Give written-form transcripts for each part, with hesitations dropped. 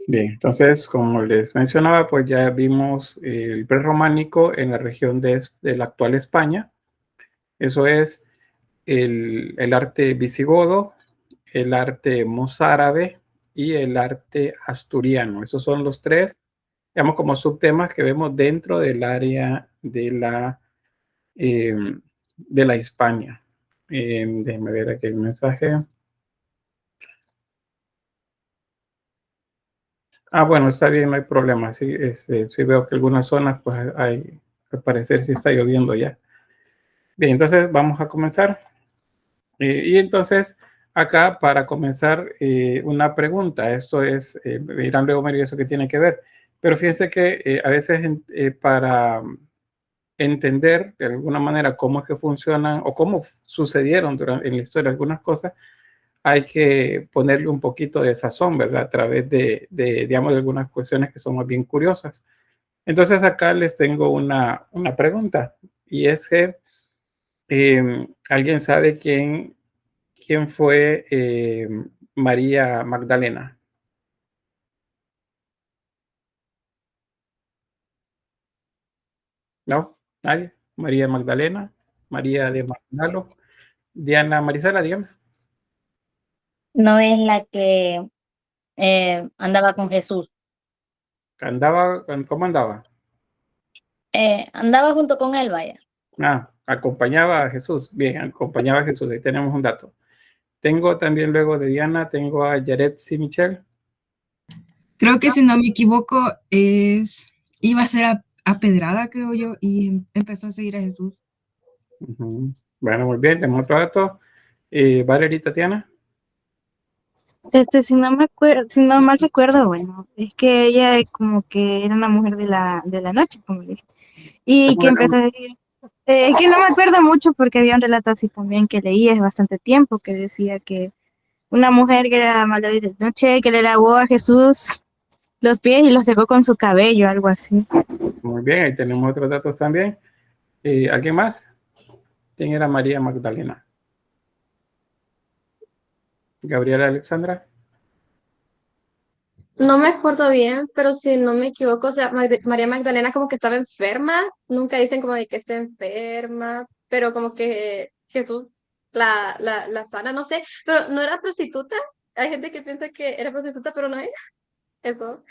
Bien, entonces, como les mencionaba, pues ya vimos el prerrománico en la región de la actual España. Eso es el arte visigodo, el arte mozárabe y el arte asturiano. Esos son los tres, digamos, como subtemas que vemos dentro del área de la Hispania. Déjenme ver aquí el mensaje. Bueno, está bien, no hay problema. Sí, sí veo que algunas zonas, pues hay, al parecer sí está lloviendo ya. Bien, entonces vamos a comenzar. Y entonces, acá para comenzar, una pregunta. Esto es, dirán luego, Mario, ¿eso qué tiene que ver? Pero fíjense que a veces para entender de alguna manera cómo es que funcionan o cómo sucedieron en la historia algunas cosas, hay que ponerle un poquito de sazón, ¿verdad? A través digamos, de algunas cuestiones que son más bien curiosas. Entonces acá les tengo una pregunta y es que ¿alguien sabe quién fue María Magdalena? ¿No? ¿Nadie? María Magdalena, María de Magdalo, Diana Marisela, dígame. No es la que andaba con Jesús. ¿Cómo andaba? Andaba junto con él, vaya. Acompañaba a Jesús. Bien, acompañaba a Jesús, ahí tenemos un dato. Tengo también luego de Diana, tengo a Yaretsi Michel. Creo que si no me equivoco, iba a ser apedrada, creo yo, y empezó a seguir a Jesús. Bueno, muy bien, tenemos otro dato. Valeria y Tatiana. Si no me acuerdo, si no mal recuerdo, bueno, es que ella como que era una mujer de la noche, como le dije. Y que empezó a decir, es que no me acuerdo mucho porque había un relato así también que leí hace bastante tiempo que decía que una mujer que era mala de noche, que le lavó a Jesús los pies y los secó con su cabello, algo así. Muy bien, ahí tenemos otros datos también. ¿Alguien más? ¿Quién era María Magdalena? Gabriela Alexandra. No me acuerdo bien, pero si no me equivoco, o sea, María Magdalena como que estaba enferma, nunca dicen como de que esté enferma, pero como que Jesús la sana, no sé, pero no era prostituta. Hay gente que piensa que era prostituta, pero no es eso.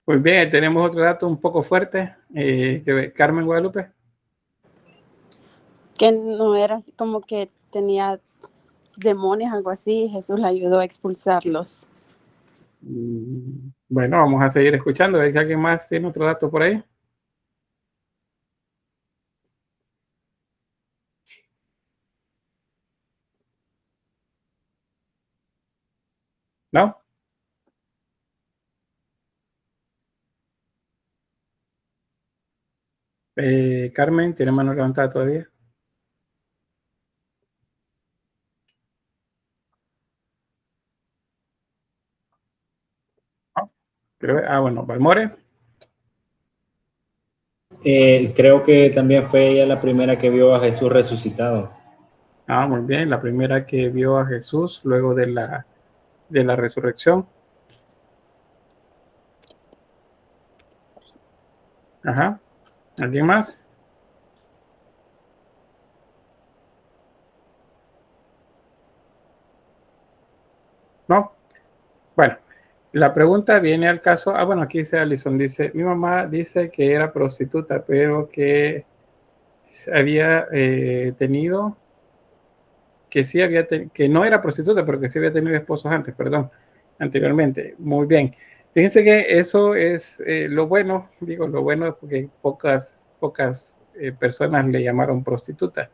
Pues bien, tenemos otro dato un poco fuerte. Carmen Guadalupe. Que no era así como que tenía demonios, algo así, Jesús le ayudó a expulsarlos. Bueno, vamos a seguir escuchando. ¿Hay alguien más tiene otro dato por ahí? ¿No? Carmen, ¿tiene mano levantada todavía? No. Bueno, Balmore. Creo que también fue ella la primera que vio a Jesús resucitado. Muy bien, la primera que vio a Jesús luego de la resurrección. Ajá. ¿Alguien más? ¿No? Bueno, la pregunta viene al caso. Bueno, aquí dice Alison, dice, mi mamá dice que era prostituta, pero que había tenido, que sí había, que no era prostituta, pero que sí había tenido esposos antes, perdón, anteriormente. Muy bien. Fíjense que eso es lo bueno, digo, lo bueno es porque pocas personas le llamaron prostituta.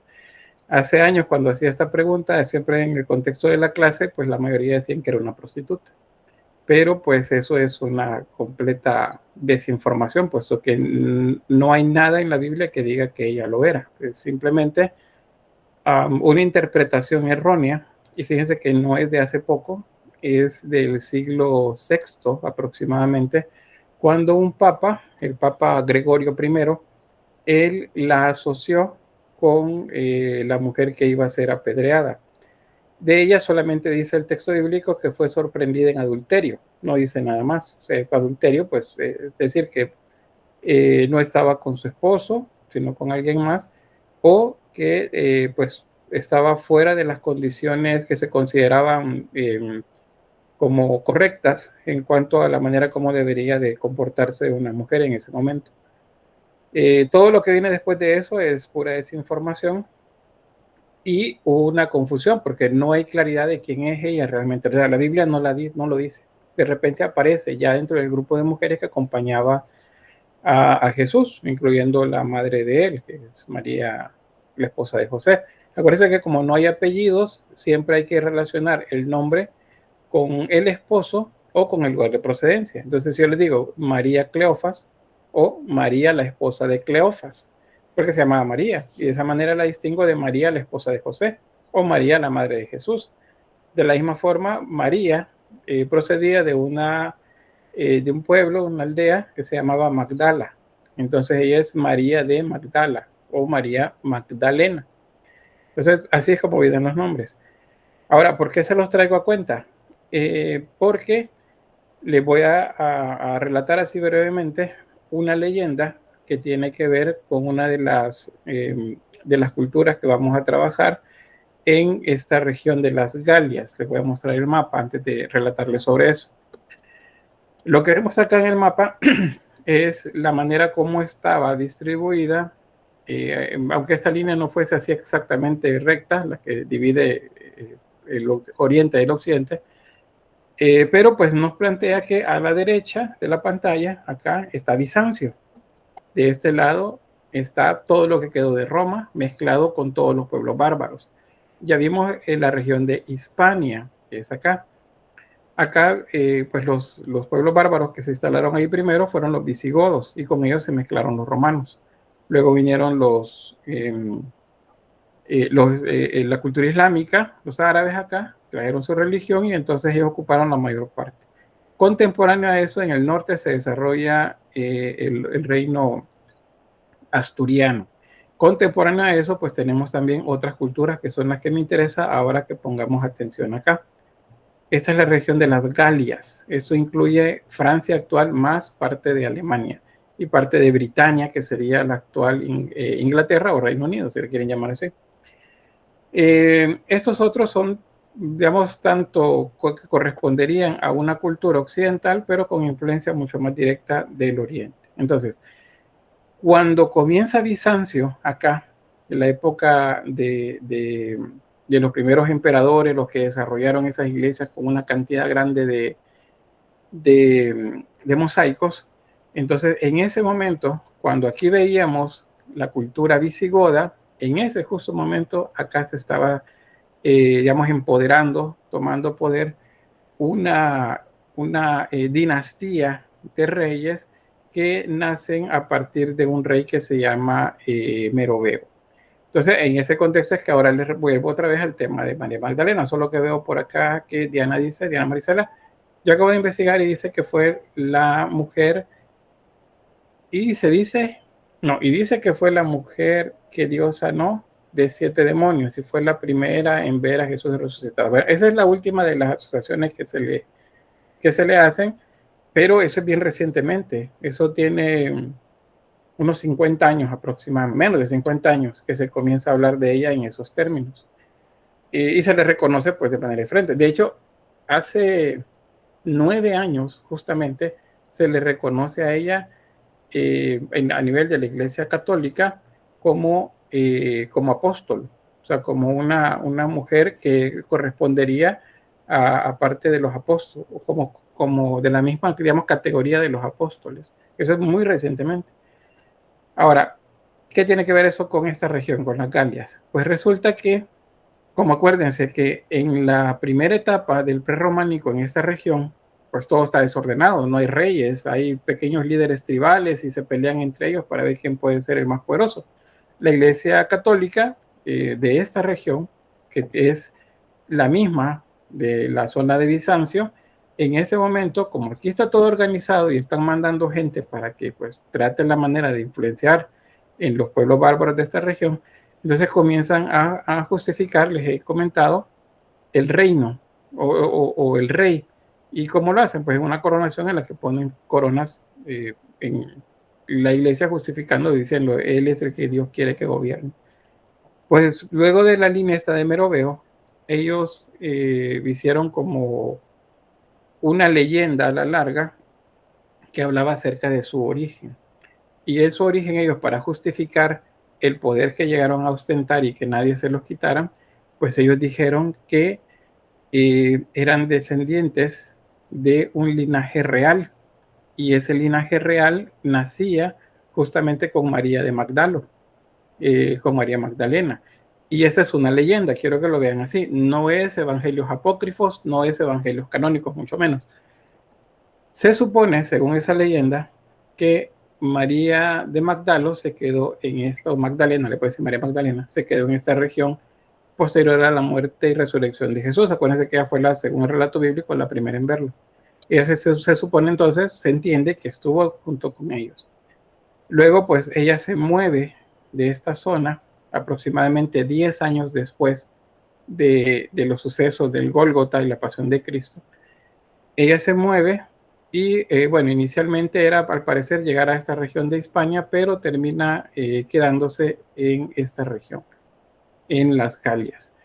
Hace años, cuando hacía esta pregunta, siempre en el contexto de la clase, pues la mayoría decían que era una prostituta. Pero pues eso es una completa desinformación, puesto que no hay nada en la Biblia que diga que ella lo era. Es simplemente una interpretación errónea, y fíjense que no es de hace poco, es del siglo VI aproximadamente, cuando un papa, el Papa Gregorio I, él la asoció con la mujer que iba a ser apedreada. De ella solamente dice el texto bíblico que fue sorprendida en adulterio, no dice nada más. O sea, adulterio, pues, es decir, que no estaba con su esposo, sino con alguien más, o que pues estaba fuera de las condiciones que se consideraban como correctas en cuanto a la manera como debería de comportarse una mujer en ese momento. Todo lo que viene después de eso es pura desinformación y una confusión, porque no hay claridad de quién es ella realmente. La Biblia no lo dice. De repente aparece ya dentro del grupo de mujeres que acompañaba a Jesús, incluyendo la madre de él, que es María, la esposa de José. Acuérdense que como no hay apellidos, siempre hay que relacionar el nombre con el esposo o con el lugar de procedencia. Entonces, si yo le digo María Cleofas o María, la esposa de Cleofas, porque se llamaba María, y de esa manera la distingo de María, la esposa de José, o María, la madre de Jesús. De la misma forma, María procedía de un pueblo, una aldea que se llamaba Magdala. Entonces ella es María de Magdala o María Magdalena. Entonces así es como vienen los nombres. Ahora, ¿por qué se los traigo a cuenta? Porque les voy a relatar así brevemente una leyenda que tiene que ver con una de las culturas que vamos a trabajar en esta región de las Galias. Les voy a mostrar el mapa antes de relatarles sobre eso. Lo que vemos acá en el mapa es la manera como estaba distribuida, aunque esta línea no fuese así exactamente recta, la que divide el oriente del occidente, pero pues nos plantea que a la derecha de la pantalla, acá está Bizancio. De este lado está todo lo que quedó de Roma, mezclado con todos los pueblos bárbaros. Ya vimos en la región de Hispania, que es acá. Acá, pues los pueblos bárbaros que se instalaron ahí primero fueron los visigodos y con ellos se mezclaron los romanos. Luego vinieron la cultura islámica, los árabes acá, trajeron su religión y entonces ellos ocuparon la mayor parte. Contemporáneo a eso, en el norte se desarrolla el reino asturiano. Contemporáneo a eso, pues tenemos también otras culturas que son las que me interesa ahora que pongamos atención acá. Esta es la región de las Galias. Eso incluye Francia actual más parte de Alemania y parte de Britania, que sería la actual Inglaterra o Reino Unido, si le quieren llamar así. Estos otros son, digamos, tanto que corresponderían a una cultura occidental, pero con influencia mucho más directa del Oriente. Entonces, cuando comienza Bizancio, acá, en la época de los primeros emperadores, los que desarrollaron esas iglesias con una cantidad grande de mosaicos. Entonces, en ese momento, cuando aquí veíamos la cultura visigoda, en ese justo momento, acá se estaba, digamos, empoderando, tomando poder una dinastía de reyes que nacen a partir de un rey que se llama Meroveo. Entonces, en ese contexto es que ahora les vuelvo otra vez al tema de María Magdalena, solo que veo por acá que Diana Marisela, yo acabo de investigar y dice que fue la mujer, y dice que fue la mujer que Dios sanó de 7 demonios, y fue la primera en ver a Jesús resucitado. Bueno, esa es la última de las asociaciones que se le hacen, pero eso es bien recientemente, eso tiene unos 50 años aproximadamente, menos de 50 años, que se comienza a hablar de ella en esos términos. Y se le reconoce pues de manera diferente. De hecho, hace 9 años justamente se le reconoce a ella a nivel de la Iglesia Católica como apóstol, o sea, como una mujer que correspondería a parte de los apóstoles, como de la misma, digamos, categoría de los apóstoles. Eso es muy recientemente. Ahora, ¿qué tiene que ver eso con esta región, con las Galias? Pues resulta que, como acuérdense que en la primera etapa del prerrománico en esta región, pues todo está desordenado, no hay reyes, hay pequeños líderes tribales y se pelean entre ellos para ver quién puede ser el más poderoso. La Iglesia Católica de esta región, que es la misma de la zona de Bizancio, en ese momento, como aquí está todo organizado y están mandando gente para que pues traten la manera de influenciar en los pueblos bárbaros de esta región, entonces comienzan a justificar, les he comentado, el reino o el rey. ¿Y cómo lo hacen? Pues en una coronación en la que ponen coronas en la iglesia justificando, diciendo, él es el que Dios quiere que gobierne. Pues luego de la línea esta de Meroveo, ellos hicieron como una leyenda a la larga que hablaba acerca de su origen. Y de su origen ellos, para justificar el poder que llegaron a ostentar y que nadie se los quitaran, pues ellos dijeron que eran descendientes de un linaje real, y ese linaje real nacía justamente con María de Magdalo, con María Magdalena. Y esa es una leyenda, quiero que lo vean así. No es evangelios apócrifos, no es evangelios canónicos, mucho menos. Se supone, según esa leyenda, que María de Magdalo se quedó en esta, o Magdalena, le puede decir María Magdalena, se quedó en esta región posterior a la muerte y resurrección de Jesús. Acuérdense que ella fue, según el relato bíblico, la primera en verlo. Y se supone entonces, se entiende que estuvo junto con ellos. Luego, pues, ella se mueve de esta zona aproximadamente 10 años después de los sucesos del Gólgota y la pasión de Cristo. Ella se mueve y, bueno, inicialmente era, al parecer, llegar a esta región de Hispania, pero termina quedándose en esta región, en las Galias.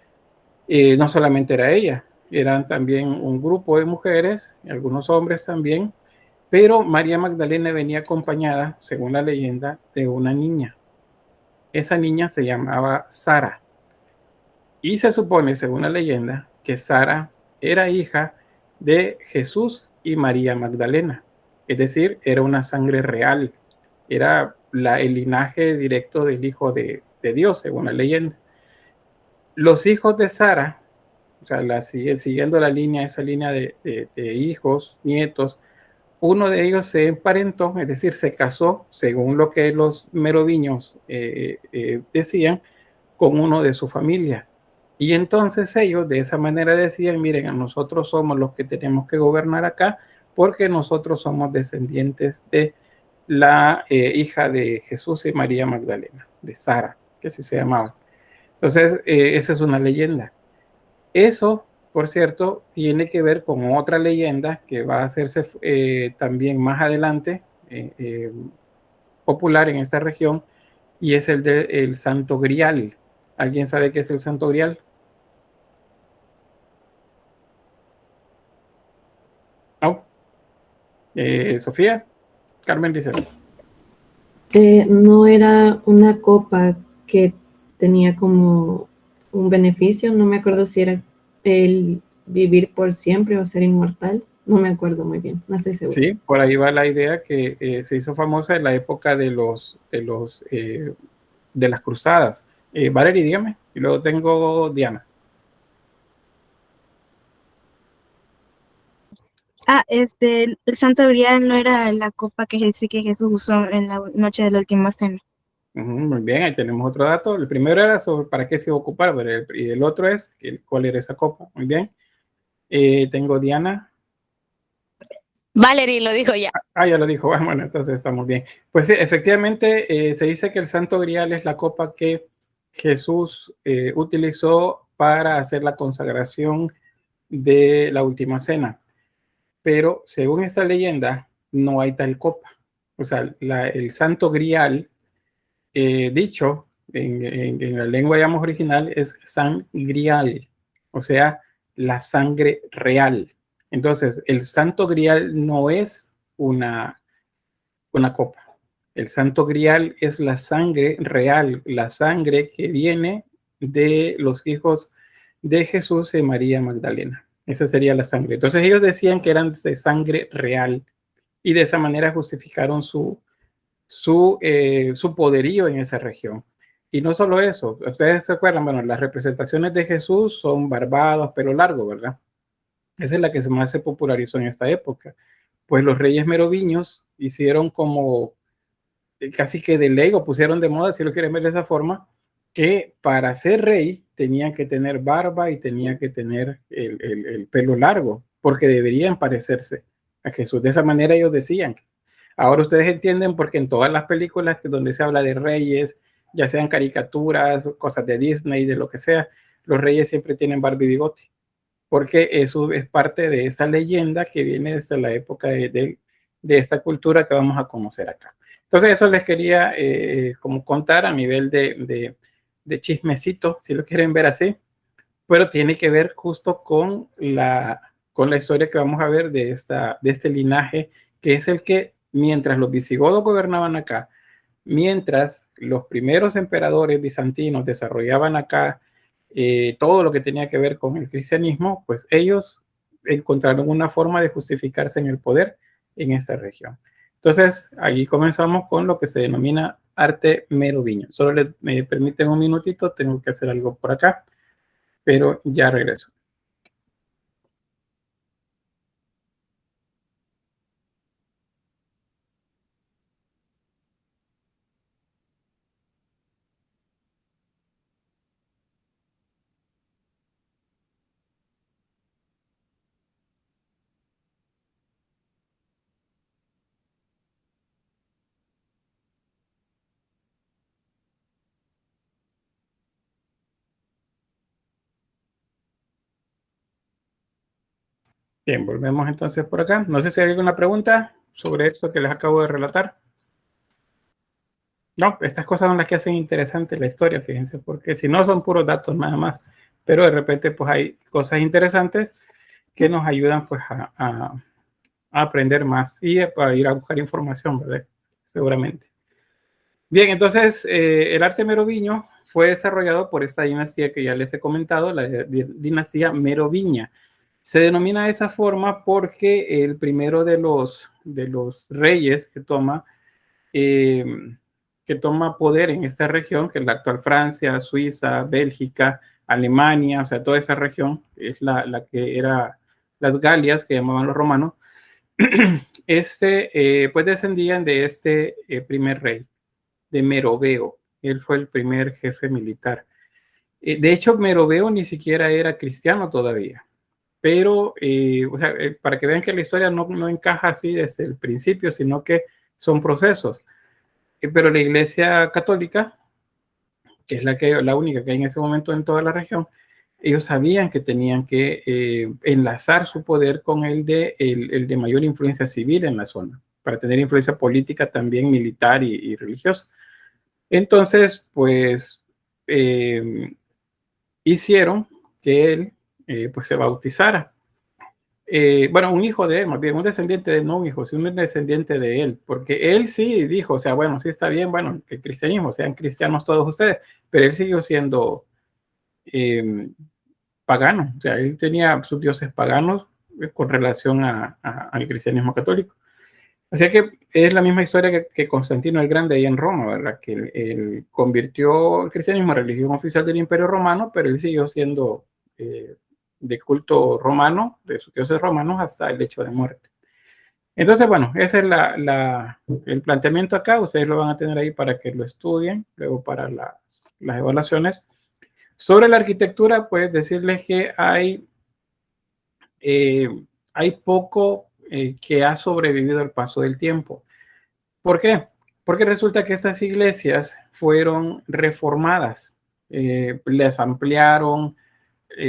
No solamente era ella, eran también un grupo de mujeres, algunos hombres también, pero María Magdalena venía acompañada, según la leyenda, de una niña. Esa niña se llamaba Sara. Y se supone, según la leyenda, que Sara era hija de Jesús y María Magdalena. Es decir, era una sangre real. Era el linaje directo del Hijo de Dios, según la leyenda. Los hijos de Sara, o sea, siguiendo la línea, esa línea de hijos, nietos, uno de ellos se emparentó, es decir, se casó, según lo que los merovingios decían, con uno de su familia. Y entonces ellos de esa manera decían, miren, nosotros somos los que tenemos que gobernar acá, porque nosotros somos descendientes de la hija de Jesús y María Magdalena, de Sara, que así se llamaba. Entonces, esa es una leyenda. Eso, por cierto, tiene que ver con otra leyenda que va a hacerse también más adelante popular en esta región, y es el del Santo Grial. ¿Alguien sabe qué es el Santo Grial? ¿No? Sofía, Carmen dice. No era una copa que tenía como un beneficio, no me acuerdo si era el vivir por siempre o ser inmortal, no me acuerdo muy bien, no estoy segura. Sí, por ahí va la idea que se hizo famosa en la época de las cruzadas. Valerie, dígame, y luego tengo Diana. El Santo Grial no era la copa que Jesús usó en la noche de la última cena. Muy bien, ahí tenemos otro dato. El primero era sobre para qué se iba a ocupar, y el otro es cuál era esa copa. Muy bien. Tengo Diana. Valerie lo dijo ya. Ya lo dijo. Bueno, entonces estamos bien. Pues sí, efectivamente se dice que el Santo Grial es la copa que Jesús utilizó para hacer la consagración de la última cena. Pero según esta leyenda, no hay tal copa. O sea, el Santo Grial, dicho en la lengua, digamos, original, es sangrial, o sea, la sangre real. Entonces, el Santo Grial no es una copa. El Santo Grial es la sangre real, la sangre que viene de los hijos de Jesús y María Magdalena. Esa sería la sangre. Entonces ellos decían que eran de sangre real, y de esa manera justificaron su poderío en esa región. Y no solo eso, ustedes se acuerdan, bueno, las representaciones de Jesús son barbados, pelo largo, ¿verdad? Esa es la que más se popularizó en esta época. Pues los reyes merovingios hicieron como casi que de ley, o pusieron de moda, si lo quieren ver de esa forma, que para ser rey tenían que tener barba y tenían que tener el pelo largo, porque deberían parecerse a Jesús. De esa manera ellos decían. Ahora ustedes entienden porque en todas las películas donde se habla de reyes, ya sean caricaturas, cosas de Disney, de lo que sea, los reyes siempre tienen barba y bigote. porque eso es parte de esa leyenda que viene desde la época de esta cultura que vamos a conocer acá. Entonces eso les quería como contar a nivel de chismecito, si lo quieren ver así, pero tiene que ver justo con la historia que vamos a ver de este linaje, que es el que, mientras los visigodos gobernaban acá, mientras los primeros emperadores bizantinos desarrollaban acá todo lo que tenía que ver con el cristianismo, pues ellos encontraron una forma de justificarse en el poder en esta región. Entonces, aquí comenzamos con lo que se denomina arte merovingo. Solo me permiten un minutito, tengo que hacer algo por acá, pero ya regreso. Bien, volvemos entonces por acá. No sé si hay alguna pregunta sobre esto que les acabo de relatar. No, estas cosas son las que hacen interesante la historia, fíjense, porque si no son puros datos nada más, pero de repente pues hay cosas interesantes que nos ayudan pues a aprender más y a ir a buscar información, ¿verdad? Seguramente. Bien, entonces el arte merovingo fue desarrollado por esta dinastía que ya les he comentado, la dinastía merovingia. Se denomina de esa forma porque el primero de los reyes que toma poder en esta región, que es la actual Francia, Suiza, Bélgica, Alemania, o sea, toda esa región, es la que era las Galias, que llamaban los romanos, pues descendían de este primer rey, de Meroveo. Él fue el primer jefe militar. De hecho, Meroveo ni siquiera era cristiano todavía. Pero, o sea, para que vean que la historia no encaja así desde el principio, sino que son procesos. Pero la Iglesia Católica, que es la única que hay en ese momento en toda la región, ellos sabían que tenían que enlazar su poder con el de mayor influencia civil en la zona, para tener influencia política también militar y religiosa. Entonces, pues, hicieron que él pues se bautizara. Bueno, un hijo de él, más bien un descendiente de él, no un hijo, sino un descendiente de él, porque él sí dijo, o sea, bueno, sí está bien, bueno, que el cristianismo, sean cristianos todos ustedes, pero él siguió siendo pagano, o sea, él tenía sus dioses paganos con relación al cristianismo católico. O sea que es la misma historia que Constantino el Grande ahí en Roma, ¿verdad? Que él convirtió el cristianismo en religión oficial del Imperio Romano, pero él siguió siendo de culto romano, de sus dioses romanos, hasta el hecho de muerte. Entonces, bueno, ese es el planteamiento acá. Ustedes lo van a tener ahí para que lo estudien, luego para las evaluaciones. Sobre la arquitectura, pues decirles que hay poco que ha sobrevivido al paso del tiempo. ¿Por qué? Porque resulta que estas iglesias fueron reformadas, les ampliaron,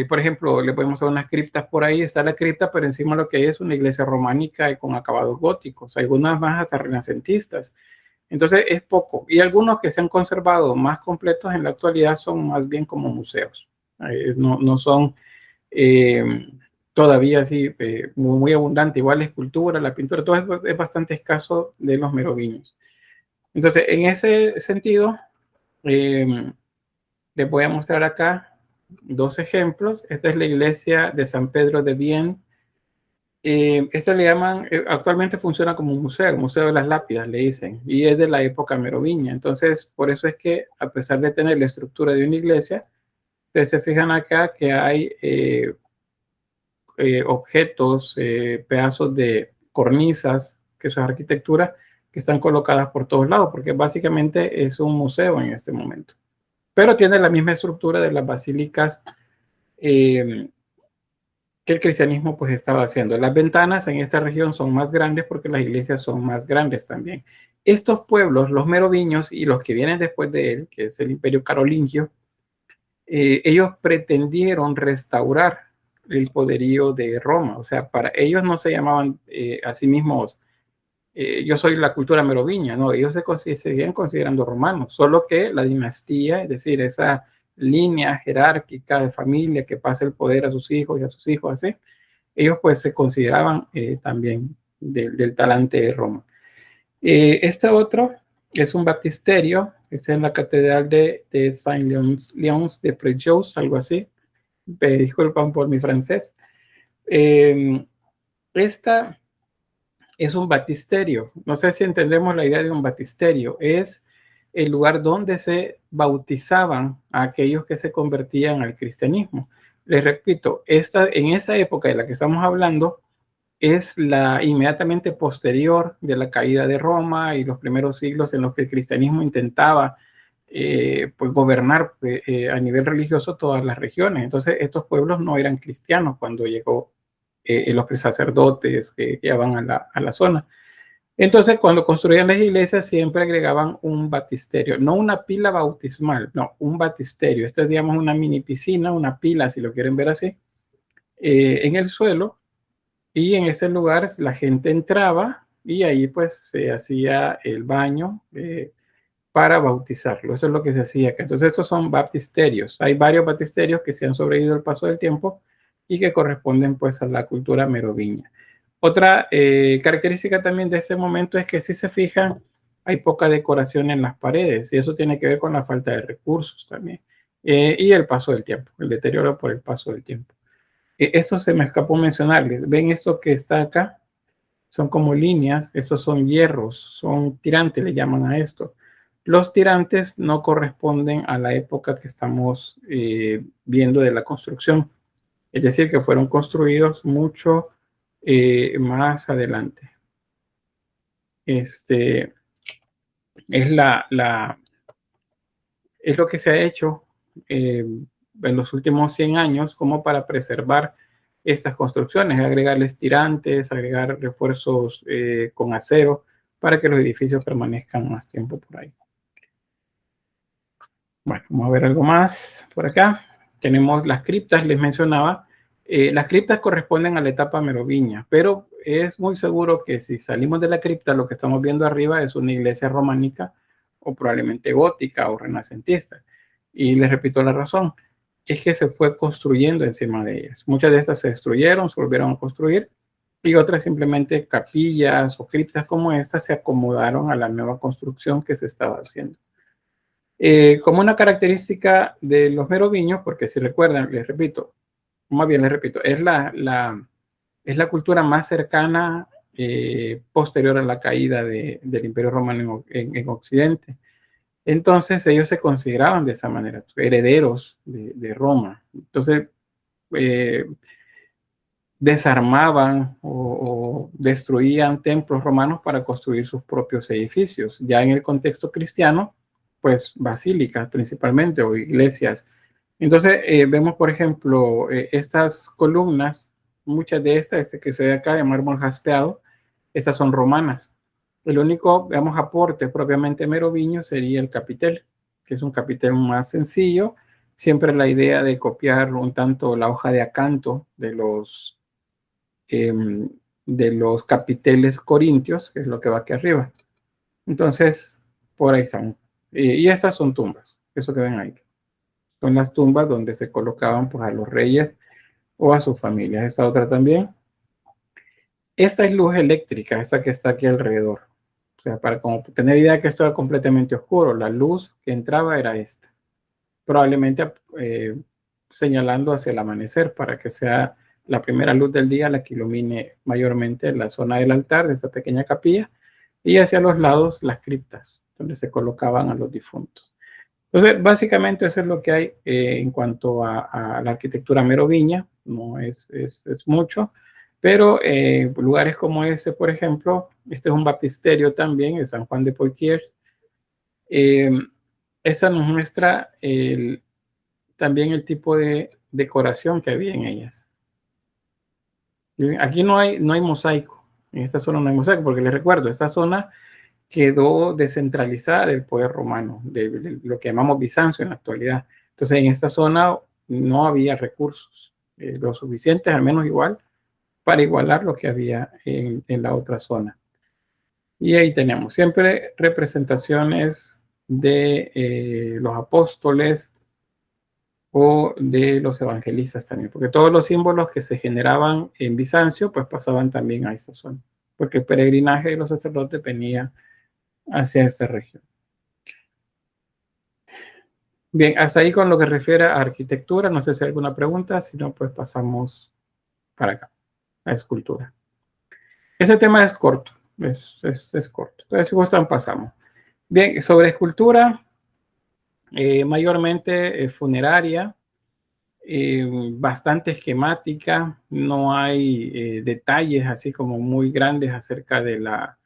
por ejemplo, le podemos hacer unas criptas por ahí, está la cripta, pero encima lo que hay es una iglesia románica con acabados góticos, algunas más hasta renacentistas. Entonces es poco, y algunos que se han conservado más completos en la actualidad son más bien como museos, no son todavía así muy abundante, igual la escultura, la pintura, todo eso es bastante escaso de los merovingios. Entonces, en ese sentido, les voy a mostrar acá dos ejemplos. Esta es la iglesia de San Pedro de Vienne. Esta le llaman, actualmente funciona como un museo, el Museo de las Lápidas, le dicen, y es de la época merovingia. Entonces, por eso es que, a pesar de tener la estructura de una iglesia, ustedes se fijan acá que hay objetos, pedazos de cornisas, que son arquitectura, que están colocadas por todos lados, porque básicamente es un museo en este momento. Pero tiene la misma estructura de las basílicas que el cristianismo pues estaba haciendo. Las ventanas en esta región son más grandes porque las iglesias son más grandes también. Estos pueblos, los merovingios y los que vienen después de él, que es el Imperio Carolingio, ellos pretendieron restaurar el poderío de Roma. O sea, para ellos no se llamaban a sí mismos, yo soy la cultura merovingia, no, ellos se seguían considerando romanos, solo que la dinastía, es decir, esa línea jerárquica de familia que pasa el poder a sus hijos y a sus hijos, así, ellos pues se consideraban también del talante de Roma. Este otro es un baptisterio, es en la catedral de Saint-Léons de Fréjus, algo así. Disculpan por mi francés. Esta es un baptisterio. No sé si entendemos la idea de un baptisterio. Es el lugar donde se bautizaban a aquellos que se convertían al cristianismo. Les repito, en esa época de la que estamos hablando es la inmediatamente posterior de la caída de Roma y los primeros siglos en los que el cristianismo intentaba pues gobernar a nivel religioso todas las regiones. Entonces estos pueblos no eran cristianos cuando llegó los sacerdotes que llegaban a la zona. Entonces cuando construían las iglesias siempre agregaban un baptisterio, no una pila bautismal, no, un baptisterio. Esta es, digamos, una mini piscina, una pila, si lo quieren ver así, en el suelo, y en ese lugar la gente entraba y ahí pues se hacía el baño para bautizarlo. Eso es lo que se hacía acá. Entonces estos son baptisterios. Hay varios baptisterios que se han sobrevivido al paso del tiempo y que corresponden pues a la cultura merovingia. Otra característica también de este momento es que, si se fijan, hay poca decoración en las paredes, y eso tiene que ver con la falta de recursos también, y el paso del tiempo, el deterioro por el paso del tiempo. Esto se me escapó mencionarles. ¿Ven esto que está acá? Son como líneas, esos son hierros, son tirantes, le llaman a esto. Los tirantes no corresponden a la época que estamos viendo de la construcción, es decir, que fueron construidos mucho más adelante. Es lo que se ha hecho en los últimos 100 años como para preservar estas construcciones, agregarles tirantes, agregar refuerzos con acero para que los edificios permanezcan más tiempo por ahí. Bueno, vamos a ver algo más por acá. Tenemos las criptas, les mencionaba. Las criptas corresponden a la etapa merovingia, pero es muy seguro que si salimos de la cripta, lo que estamos viendo arriba es una iglesia románica o probablemente gótica o renacentista. Y les repito la razón, es que se fue construyendo encima de ellas. Muchas de estas se destruyeron, se volvieron a construir, y otras simplemente capillas o criptas como esta se acomodaron a la nueva construcción que se estaba haciendo. Como una característica de los merovingios, porque si recuerdan, les repito, más bien les repito, es la cultura más cercana posterior a la caída del Imperio Romano en Occidente. Entonces ellos se consideraban de esa manera, herederos de Roma. Entonces desarmaban o destruían templos romanos para construir sus propios edificios. Ya en el contexto cristiano, pues basílicas principalmente o iglesias. Entonces vemos, por ejemplo, estas columnas, muchas de estas que se ve acá de mármol jaspeado, estas son romanas. El único, digamos, aporte propiamente merovingio sería el capitel, que es un capitel más sencillo. Siempre la idea de copiar un tanto la hoja de acanto de los capiteles corintios, que es lo que va aquí arriba. Entonces, por ahí están. Y estas son tumbas, eso que ven ahí. Son las tumbas donde se colocaban pues, a los reyes o a sus familias. Esta otra también. Esta es luz eléctrica, esta que está aquí alrededor. O sea, para como tener idea que esto era completamente oscuro, la luz que entraba era esta. Probablemente señalando hacia el amanecer para que sea la primera luz del día la que ilumine mayormente la zona del altar de esta pequeña capilla, y hacia los lados las criptas, donde se colocaban a los difuntos. Entonces, básicamente eso es lo que hay en cuanto a la arquitectura merovingia. No es mucho, pero lugares como este, por ejemplo, este es un baptisterio también, de San Juan de Poitiers. Esta nos muestra también el tipo de decoración que había en ellas. Aquí no hay mosaico, en esta zona no hay mosaico, porque les recuerdo, esta zona quedó descentralizada del poder romano, de lo que llamamos Bizancio en la actualidad. Entonces, en esta zona no había recursos. lo suficientes, al menos igual, para igualar lo que había en la otra zona. Y ahí tenemos siempre representaciones de los apóstoles o de los evangelistas también, porque todos los símbolos que se generaban en Bizancio pues pasaban también a esta zona, porque el peregrinaje de los sacerdotes venía hacia esta región. Bien, hasta ahí con lo que refiere a arquitectura. No sé si hay alguna pregunta, si no, pues pasamos para acá, a escultura. Ese tema es corto, es corto. Entonces, si gustan, pasamos. Bien, sobre escultura, mayormente funeraria, bastante esquemática, no hay detalles así como muy grandes acerca de la,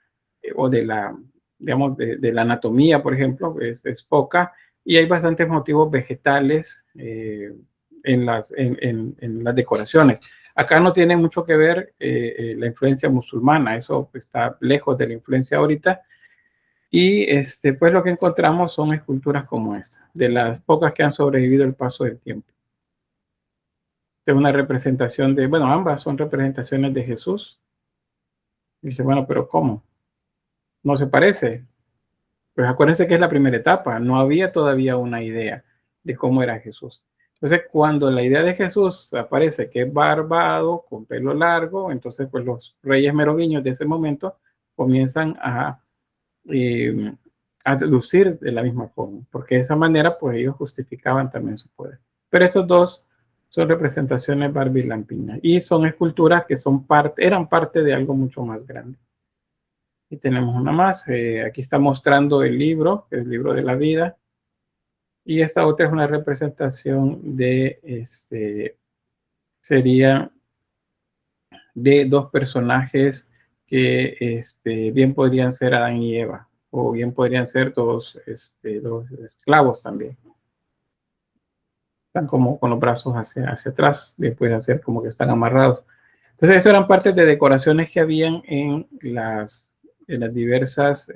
digamos, de la anatomía, por ejemplo, es poca, y hay bastantes motivos vegetales en las decoraciones. Acá no tiene mucho que ver la influencia musulmana, eso está lejos de la influencia ahorita, y pues lo que encontramos son esculturas como esta, de las pocas que han sobrevivido el paso del tiempo. Esta es una representación de, bueno, ambas son representaciones de Jesús. Dice, bueno, pero ¿cómo? ¿No se parece? Pues acuérdense que es la primera etapa, no había todavía una idea de cómo era Jesús. Entonces, cuando la idea de Jesús aparece que es barbado, con pelo largo, entonces pues los reyes merovingios de ese momento comienzan a lucir de la misma forma, porque de esa manera pues ellos justificaban también su poder. Pero estos dos son representaciones barbilampinas y son esculturas que eran parte de algo mucho más grande. Y tenemos una más, aquí está mostrando el libro, el libro de la vida, y esta otra es una representación de, sería de dos personajes que bien podrían ser Adán y Eva, o bien podrían ser dos esclavos también. Están como con los brazos hacia atrás, bien pueden ser como que están amarrados. Entonces, eso eran partes de decoraciones que habían en las diversas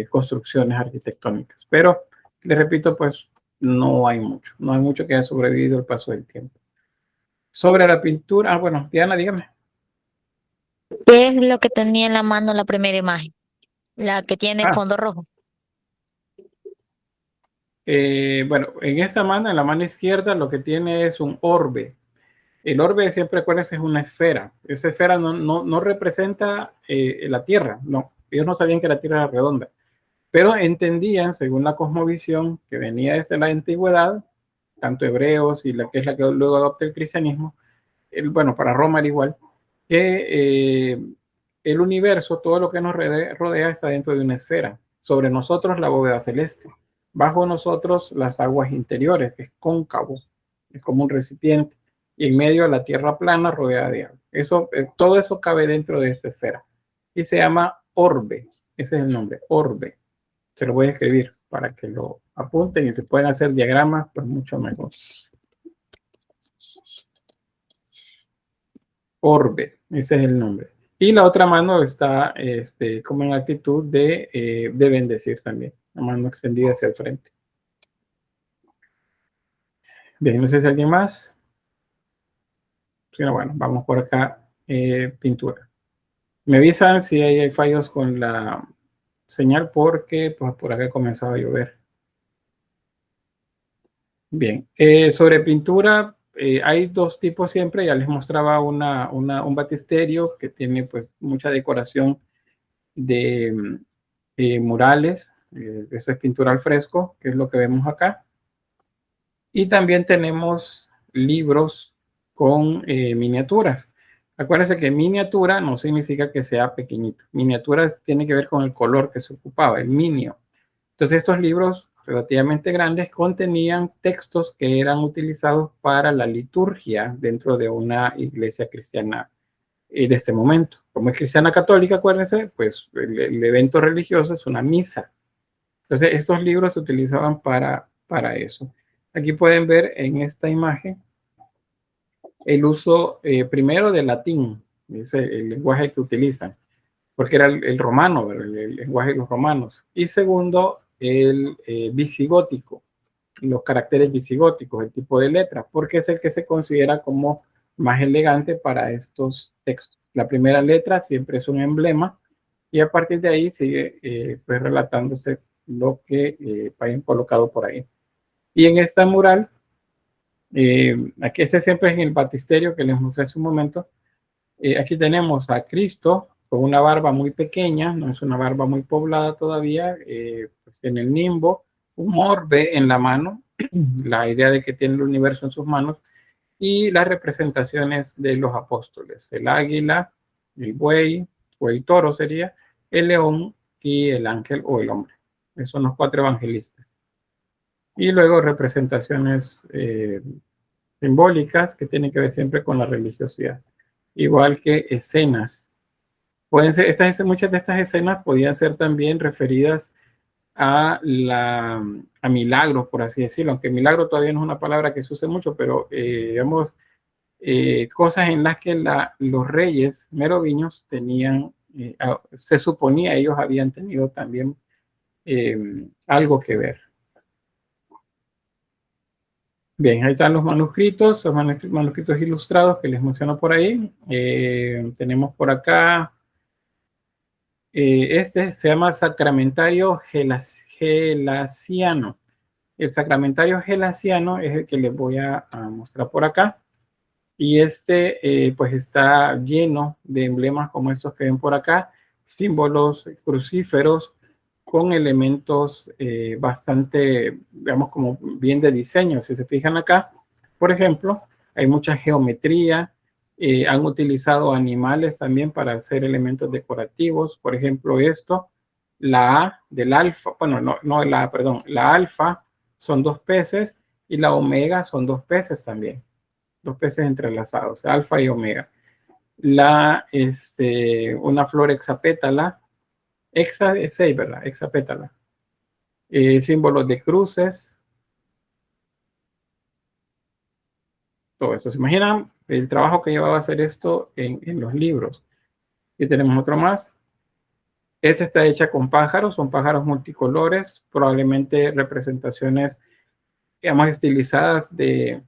construcciones arquitectónicas. Pero, les repito, pues no hay mucho que haya sobrevivido el paso del tiempo. Sobre la pintura, bueno, Diana, dígame. ¿Qué es lo que tenía en la mano la primera imagen? La que tiene fondo rojo. Bueno, en esta mano, en la mano izquierda, lo que tiene es un orbe. El orbe, siempre acuérdense, es una esfera. Esa esfera no representa la Tierra, no. Ellos no sabían que la Tierra era redonda, pero entendían, según la cosmovisión que venía desde la antigüedad, tanto hebreos y la que es la que luego adopta el cristianismo, bueno, para Roma era igual, que el universo, todo lo que nos rodea está dentro de una esfera. Sobre nosotros la bóveda celeste, bajo nosotros las aguas interiores, que es cóncavo, es como un recipiente, y en medio la tierra plana rodeada de agua. Todo eso cabe dentro de esta esfera y se llama orbe. Ese es el nombre, orbe. Se lo voy a escribir para que lo apunten y se pueden hacer diagramas, pues mucho mejor. Orbe, ese es el nombre. Y la otra mano está como en actitud de bendecir también, la mano extendida hacia el frente. Bien, no sé si alguien más. Bueno, vamos por acá, pintura. Me avisan si hay fallos con la señal porque pues, por acá ha comenzado a llover. Bien, sobre pintura hay dos tipos siempre. Ya les mostraba un batisterio que tiene pues mucha decoración de murales. Esa es pintura al fresco, que es lo que vemos acá. Y también tenemos libros con miniaturas. Acuérdense que miniatura no significa que sea pequeñito. Miniatura tiene que ver con el color que se ocupaba, el minio. Entonces estos libros relativamente grandes contenían textos que eran utilizados para la liturgia dentro de una iglesia cristiana de este momento. Como es cristiana católica, acuérdense, pues el evento religioso es una misa. Entonces estos libros se utilizaban para eso. Aquí pueden ver en esta imagen el uso primero del latín, es el lenguaje que utilizan, porque era el romano, el lenguaje de los romanos. Y segundo, el visigótico, los caracteres visigóticos, el tipo de letra, porque es el que se considera como más elegante para estos textos. La primera letra siempre es un emblema y a partir de ahí sigue pues relatándose lo que vayan colocado por ahí. Y en esta mural, aquí este siempre es en el baptisterio que les mostré hace un momento, aquí tenemos a Cristo con una barba muy pequeña, no es una barba muy poblada todavía, pues en el nimbo, un orbe en la mano, la idea de que tiene el universo en sus manos, y las representaciones de los apóstoles, el águila, el buey, o el toro sería, el león y el ángel o el hombre. Esos son los 4 evangelistas. Y luego representaciones simbólicas que tienen que ver siempre con la religiosidad. Igual que escenas. Pueden ser, muchas de estas escenas podían ser también referidas a milagros, por así decirlo, aunque milagro todavía no es una palabra que se use mucho, pero digamos, cosas en las que los reyes merovingios tenían, se suponía ellos habían tenido también algo que ver. Bien, ahí están los manuscritos ilustrados que les menciono por ahí. Tenemos por acá, este se llama Sacramentario Gelasiano. El Sacramentario Gelasiano es el que les voy a mostrar por acá. Y este pues está lleno de emblemas como estos que ven por acá, símbolos crucíferos con elementos bastante, digamos, como bien de diseño. Si se fijan acá, por ejemplo, hay mucha geometría, han utilizado animales también para hacer elementos decorativos. Por ejemplo, esto, la A del alfa, bueno, no la A, perdón, la alfa son 2 peces y la omega son 2 peces también. 2 peces entrelazados, alfa y omega. Una flor hexapétala, hexa es 6, ¿verdad? Hexapétala. Símbolos de cruces. Todo eso. ¿Se imaginan el trabajo que llevaba a hacer esto en los libros? Y tenemos otro más. Esta está hecha con pájaros, son pájaros multicolores, probablemente representaciones, digamos, estilizadas de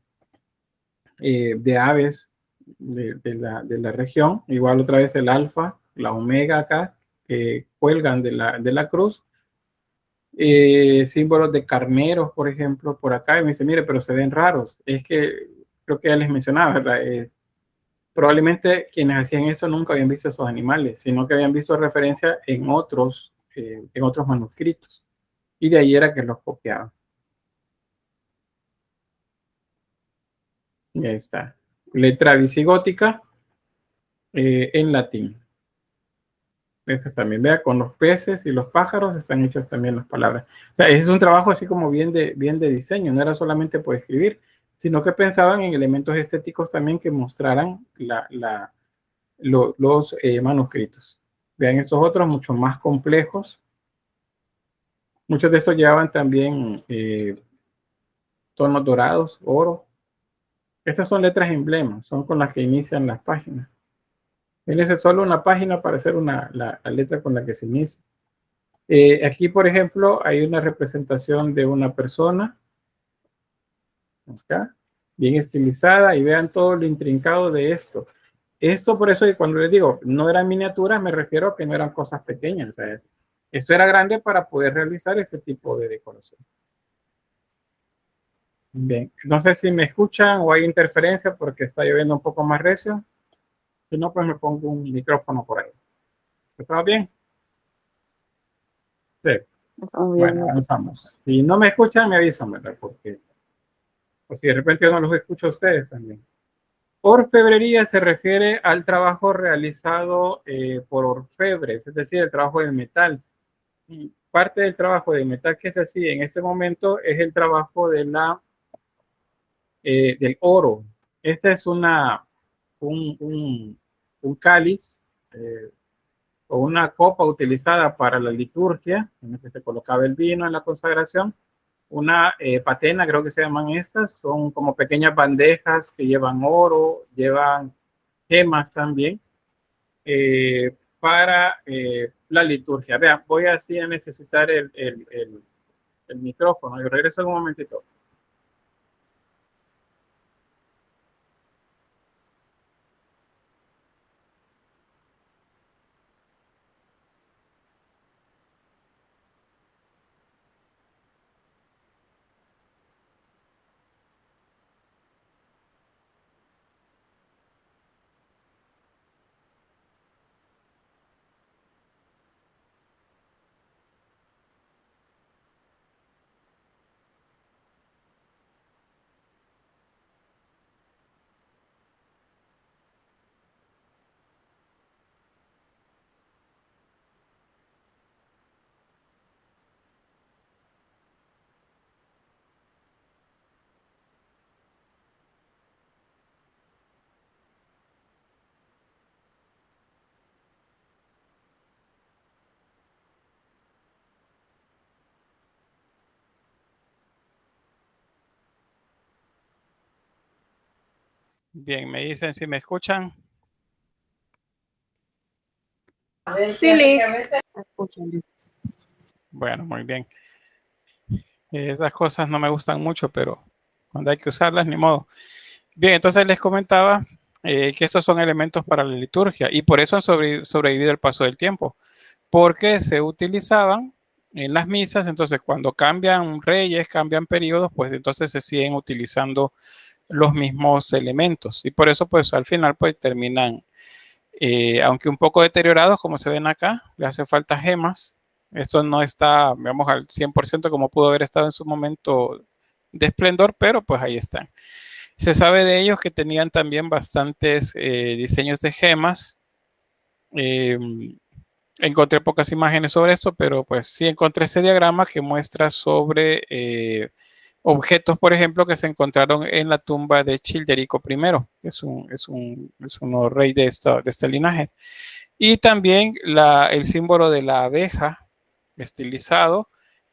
aves de la región. Igual otra vez el alfa, la omega acá, que cuelgan de la cruz. Símbolos de carneros, por ejemplo, por acá. Y me dice, mire, pero se ven raros. Es que creo que ya les mencionaba, ¿verdad? Probablemente quienes hacían eso nunca habían visto esos animales, sino que habían visto referencia en otros manuscritos. Y de ahí era que los copiaban. Y ahí está. Letra visigótica en latín. Estas también, vea, con los peces y los pájaros están hechas también las palabras. O sea, es un trabajo así como bien de diseño, no era solamente por escribir, sino que pensaban en elementos estéticos también que mostraran los manuscritos. Vean estos otros mucho más complejos. Muchos de estos llevaban también tonos dorados, oro. Estas son letras emblemas, son con las que inician las páginas. Fíjense, solo una página para hacer la letra con la que se inicia. Aquí, por ejemplo, hay una representación de una persona, acá, bien estilizada, y vean todo lo intrincado de esto. Esto, por eso, cuando les digo, no eran miniaturas, me refiero a que no eran cosas pequeñas. O sea, esto era grande para poder realizar este tipo de decoración. Bien, no sé si me escuchan o hay interferencia porque está lloviendo un poco más recio. Si no, pues me pongo un micrófono por ahí. ¿Está bien? Sí. Bueno, avanzamos. Si no me escuchan, me avisan, ¿verdad? Porque pues, si de repente yo no los escucho a ustedes también. Orfebrería se refiere al trabajo realizado por orfebres, es decir, el trabajo del metal. Y parte del trabajo del metal que se hacía en este momento es el trabajo de del oro. Este es un cáliz o una copa utilizada para la liturgia, en la que se colocaba el vino en la consagración. Una patena, creo que se llaman estas, son como pequeñas bandejas que llevan oro, llevan gemas también para la liturgia. Vean, voy así a necesitar el micrófono. Yo regreso en un momentito. Bien, me dicen si me escuchan. Sí, Lick. Bueno, muy bien. Esas cosas no me gustan mucho, pero cuando hay que usarlas, ni modo. Bien, entonces les comentaba que estos son elementos para la liturgia y por eso han sobrevivido el paso del tiempo, porque se utilizaban en las misas. Entonces cuando cambian reyes, cambian periodos, pues entonces se siguen utilizando los mismos elementos y por eso pues al final pues terminan, aunque un poco deteriorados como se ven acá, le hace falta gemas. Esto no está, digamos, al 100% como pudo haber estado en su momento de esplendor, pero pues ahí están. Se sabe de ellos que tenían también bastantes diseños de gemas. Encontré pocas imágenes sobre esto, pero pues sí encontré ese diagrama que muestra sobre objetos, por ejemplo, que se encontraron en la tumba de Childerico I, que es un rey de este linaje. Y también el símbolo de la abeja estilizado,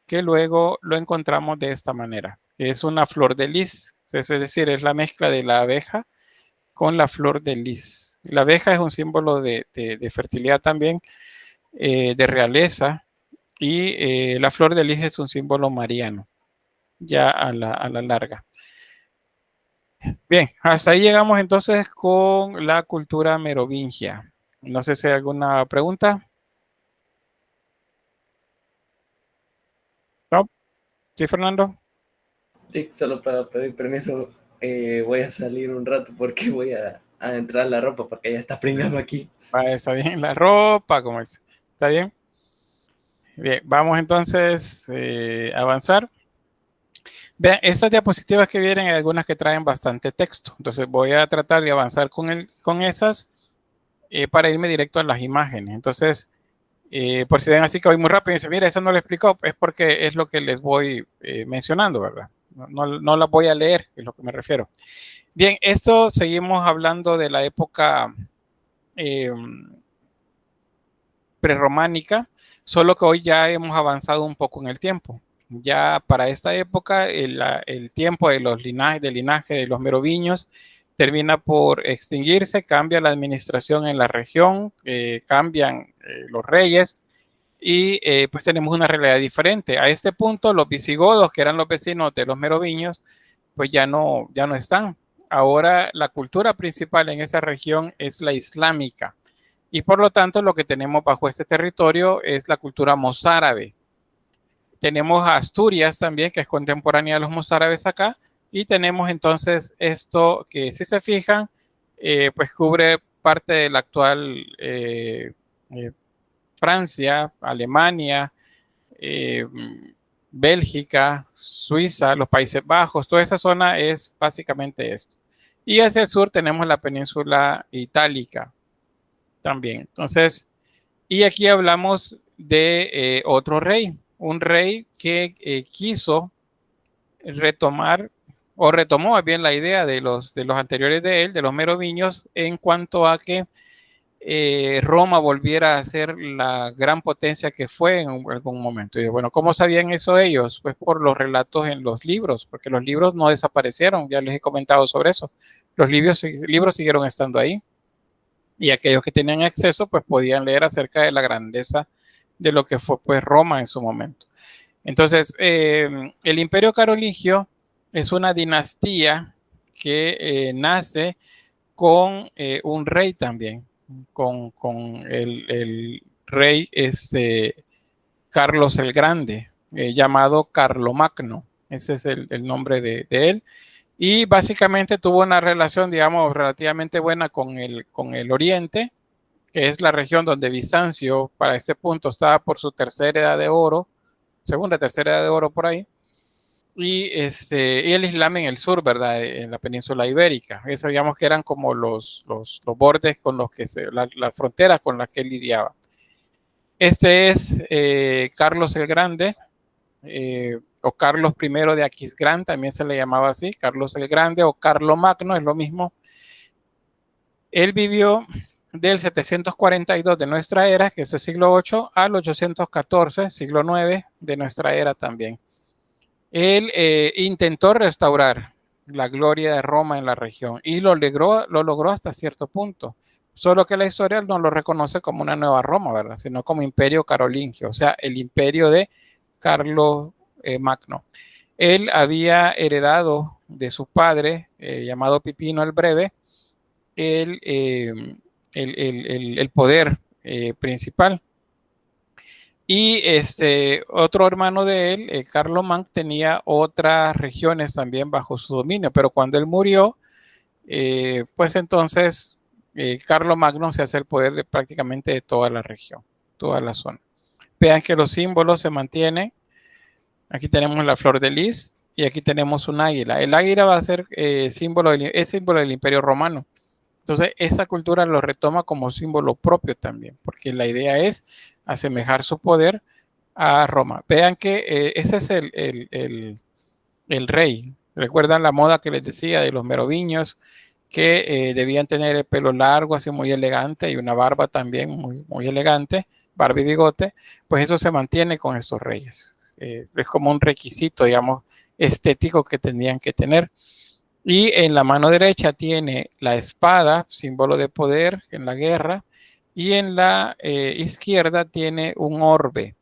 que luego lo encontramos de esta manera, que es una flor de lis, es decir, es la mezcla de la abeja con la flor de lis. La abeja es un símbolo de fertilidad también, de realeza, y la flor de lis es un símbolo mariano, ya a la larga. Bien, hasta ahí llegamos entonces con la cultura merovingia. No sé si hay alguna pregunta. ¿No? ¿Sí, Fernando? Sí, solo para pedir permiso, voy a salir un rato porque voy a entrar la ropa porque ya está pringando aquí. Está bien, la ropa, como es. ¿Está bien? Bien, vamos entonces a avanzar. Vean, estas diapositivas que vienen, hay algunas que traen bastante texto. Entonces voy a tratar de avanzar con esas para irme directo a las imágenes. Entonces, por si ven así que voy muy rápido y dicen, mira, eso no lo explicó, es porque es lo que les voy mencionando, ¿verdad? No la voy a leer, es lo que me refiero. Bien, esto seguimos hablando de la época prerrománica, solo que hoy ya hemos avanzado un poco en el tiempo. Ya para esta época, el tiempo de los linajes, del linaje de los merovingios termina por extinguirse, cambia la administración en la región, cambian los reyes y pues tenemos una realidad diferente. A este punto, los visigodos, que eran los vecinos de los merovingios, pues ya no están. Ahora la cultura principal en esa región es la islámica. Y por lo tanto, lo que tenemos bajo este territorio es la cultura mozárabe. Tenemos Asturias también, que es contemporánea de los mozárabes acá. Y tenemos entonces esto que, si se fijan, pues cubre parte de la actual Francia, Alemania, Bélgica, Suiza, los Países Bajos. Toda esa zona es básicamente esto. Y hacia el sur tenemos la península itálica también. Entonces, y aquí hablamos de otro rey, un rey que quiso retomar o retomó más bien la idea de los anteriores de él, de los merovingios, en cuanto a que Roma volviera a ser la gran potencia que fue en algún momento. Y bueno, ¿cómo sabían eso ellos? Pues por los relatos en los libros, porque los libros no desaparecieron, ya les he comentado sobre eso. Los libros siguieron estando ahí. Y aquellos que tenían acceso pues podían leer acerca de la grandeza de lo que fue pues Roma en su momento. Entonces, el Imperio Carolingio es una dinastía que nace con un rey también, con el rey Carlos el Grande, llamado Carlomagno. Ese es el nombre de él. Y básicamente tuvo una relación, digamos, relativamente buena con el Oriente, que es la región donde Bizancio, para este punto, estaba por su tercera edad de oro, segunda, tercera edad de oro por ahí, y el Islam en el sur, ¿verdad? En la península ibérica. Eso, digamos, que eran como los bordes con los que las fronteras con las que él lidiaba. Este es Carlos el Grande, o Carlos I de Aquisgrán, también se le llamaba así, Carlos el Grande o Carlomagno, es lo mismo. Él vivió del 742 de nuestra era, que eso es siglo VIII, al 814, siglo IX de nuestra era también. Él intentó restaurar la gloria de Roma en la región y lo logró hasta cierto punto. Solo que la historia no lo reconoce como una nueva Roma, ¿verdad? Sino como imperio carolingio, o sea, el imperio de Carlos Magno. Él había heredado de su padre, llamado Pipino el Breve, el poder principal. Y otro hermano de él, Carlomán, tenía otras regiones también bajo su dominio, pero cuando él murió, pues entonces Carlomagno se hace el poder de prácticamente de toda la región, toda la zona. Vean que los símbolos se mantienen. Aquí tenemos la flor de lis y aquí tenemos un águila. El águila va a ser símbolo del Imperio Romano. Entonces, esta cultura lo retoma como símbolo propio también, porque la idea es asemejar su poder a Roma. Vean que ese es el rey. ¿Recuerdan la moda que les decía de los merovingios? Que debían tener el pelo largo, así muy elegante, y una barba también muy, muy elegante, barba y bigote. Pues eso se mantiene con estos reyes. Es como un requisito, digamos, estético que tenían que tener. Y en la mano derecha tiene la espada, símbolo de poder en la guerra, y en la izquierda tiene un orbe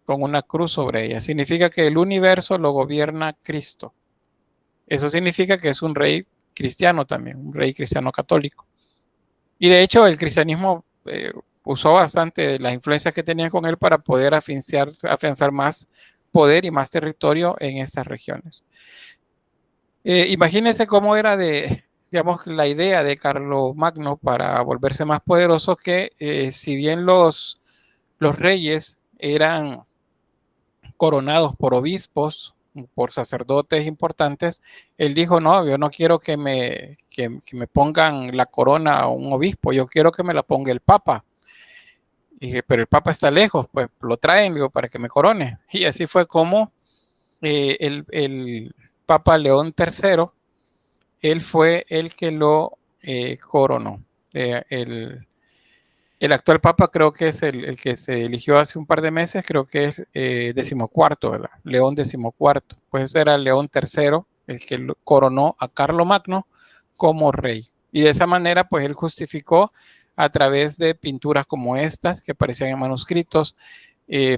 con una cruz sobre ella. Significa que el universo lo gobierna Cristo. Eso significa que es un rey cristiano también, un rey cristiano católico. Y de hecho el cristianismo usó bastante de las influencias que tenía con él para poder afianzar más poder y más territorio en estas regiones. Imagínense cómo era digamos, la idea de Carlomagno para volverse más poderoso, que si bien los reyes eran coronados por obispos, por sacerdotes importantes, él dijo, no, yo no quiero que me pongan la corona a un obispo, yo quiero que me la ponga el Papa. Y dije, pero el Papa está lejos, pues lo traen, digo, para que me corone. Y así fue como el Papa León III, él fue el que lo coronó. El actual Papa creo que es el que se eligió hace un par de meses, creo que es 14º, ¿verdad? León 14º. Pues ese era León III, el que coronó a Carlomagno como rey. Y de esa manera, pues él justificó a través de pinturas como estas, que aparecían en manuscritos,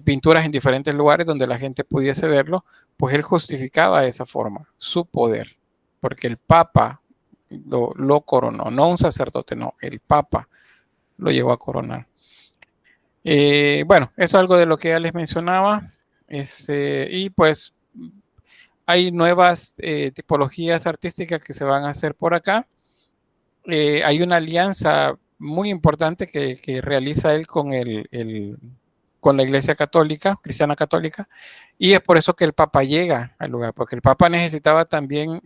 pinturas en diferentes lugares donde la gente pudiese verlo, pues él justificaba de esa forma su poder, porque el Papa lo coronó, no un sacerdote, no, el Papa lo llevó a coronar. Bueno, eso es algo de lo que ya les mencionaba. Y pues hay nuevas tipologías artísticas que se van a hacer por acá. Hay una alianza muy importante que realiza él con con la Iglesia Católica, Cristiana Católica, y es por eso que el Papa llega al lugar, porque el Papa necesitaba también,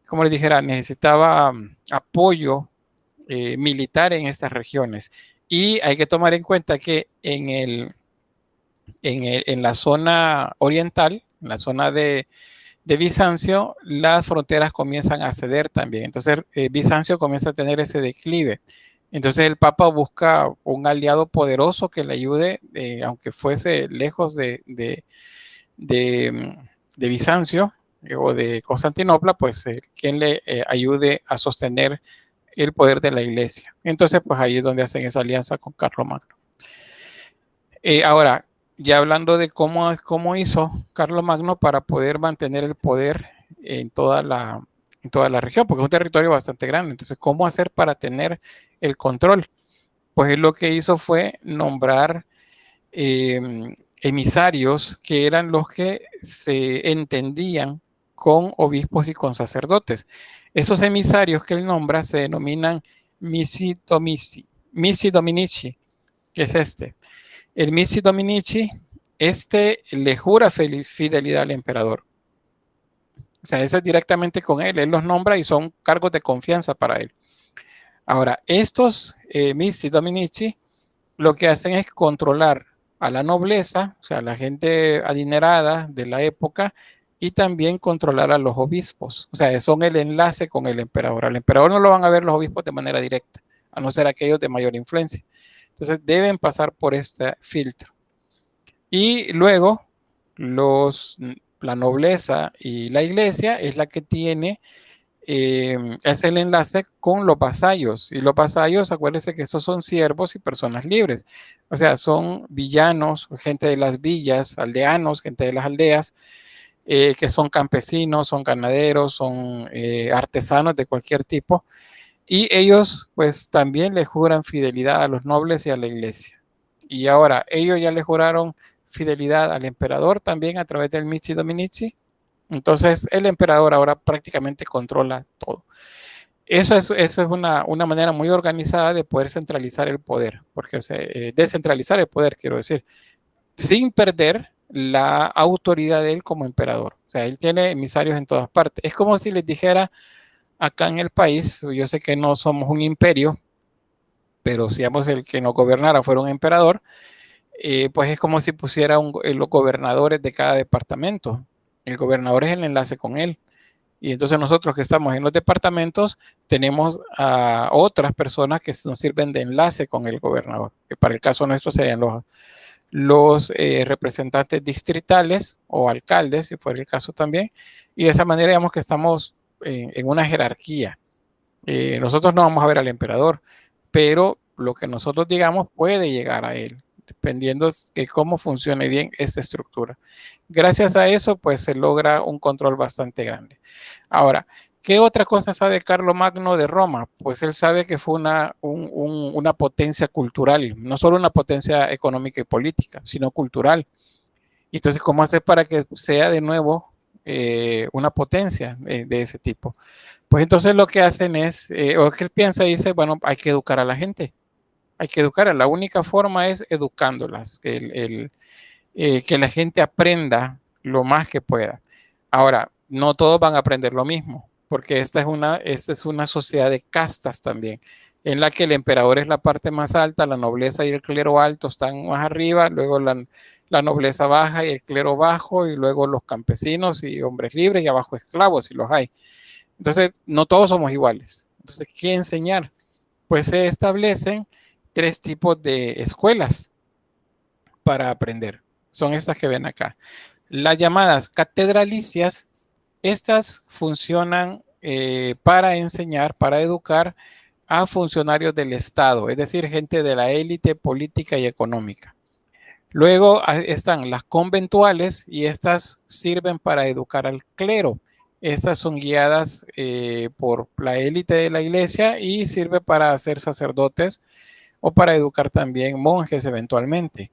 como les dijera, necesitaba apoyo militar en estas regiones. Y hay que tomar en cuenta que en la zona oriental, en la zona de Bizancio, las fronteras comienzan a ceder también. Entonces, Bizancio comienza a tener ese declive. Entonces, el Papa busca un aliado poderoso que le ayude, aunque fuese lejos de Bizancio o de Constantinopla, pues quien le ayude a sostener el poder de la iglesia. Entonces, pues ahí es donde hacen esa alianza con Carlomagno. Ahora, ya hablando de cómo hizo Carlomagno para poder mantener el poder en toda la región, porque es un territorio bastante grande. Entonces, ¿cómo hacer para tener el control? Pues él lo que hizo fue nombrar emisarios que eran los que se entendían con obispos y con sacerdotes. Esos emisarios que él nombra se denominan missi dominici, que es este. El missi dominici, le jura fidelidad al emperador. O sea, ese es directamente con él los nombra y son cargos de confianza para él. Ahora, estos missi dominici lo que hacen es controlar a la nobleza, o sea, la gente adinerada de la época, y también controlar a los obispos. O sea, son el enlace con el emperador. Al emperador no lo van a ver los obispos de manera directa, a no ser aquellos de mayor influencia. Entonces deben pasar por este filtro. Y luego los la nobleza y la iglesia es la que tiene, es el enlace con los vasallos. Y los vasallos, acuérdense que estos son siervos y personas libres. O sea, son villanos, gente de las villas, aldeanos, gente de las aldeas, que son campesinos, son ganaderos, son artesanos de cualquier tipo. Y ellos pues también le juran fidelidad a los nobles y a la iglesia. Y ahora, ellos ya le juraron fidelidad al emperador también a través del Michi Dominici. Entonces, el emperador ahora prácticamente controla todo. Eso es una manera muy organizada de poder centralizar el poder, porque, o sea, descentralizar el poder, quiero decir, sin perder la autoridad de él como emperador. O sea, él tiene emisarios en todas partes. Es como si les dijera acá en el país, yo sé que no somos un imperio, pero si digamos el que nos gobernara fuera un emperador, pues es como si pusiera los gobernadores de cada departamento. El gobernador es el enlace con él. Y entonces nosotros que estamos en los departamentos tenemos a otras personas que nos sirven de enlace con el gobernador, que para el caso nuestro serían los representantes distritales o alcaldes, si fuera el caso también. Y de esa manera digamos que estamos en una jerarquía. Nosotros no vamos a ver al emperador, pero lo que nosotros digamos puede llegar a él, dependiendo de cómo funcione bien esta estructura. Gracias a eso, pues se logra un control bastante grande. Ahora, ¿qué otra cosa sabe Carlomagno de Roma? Pues él sabe que fue una potencia cultural, no solo una potencia económica y política, sino cultural. Entonces, ¿cómo hacer para que sea de nuevo una potencia de ese tipo? Pues entonces lo que hacen es, o que él piensa y dice, bueno, hay que educar a la gente. Hay que educar. La única forma es educándolas, que la gente aprenda lo más que pueda. Ahora, no todos van a aprender lo mismo, porque esta es una sociedad de castas también, en la que el emperador es la parte más alta, la nobleza y el clero alto están más arriba, luego la nobleza baja y el clero bajo, y luego los campesinos y hombres libres, y abajo esclavos, si los hay. Entonces, no todos somos iguales. Entonces, ¿qué enseñar? Pues se establecen 3 tipos de escuelas para aprender. Son estas que ven acá. Las llamadas catedralicias, estas funcionan para enseñar, para educar a funcionarios del Estado, es decir, gente de la élite política y económica. Luego están las conventuales y estas sirven para educar al clero. Estas son guiadas por la élite de la iglesia y sirve para hacer sacerdotes o para educar también monjes eventualmente.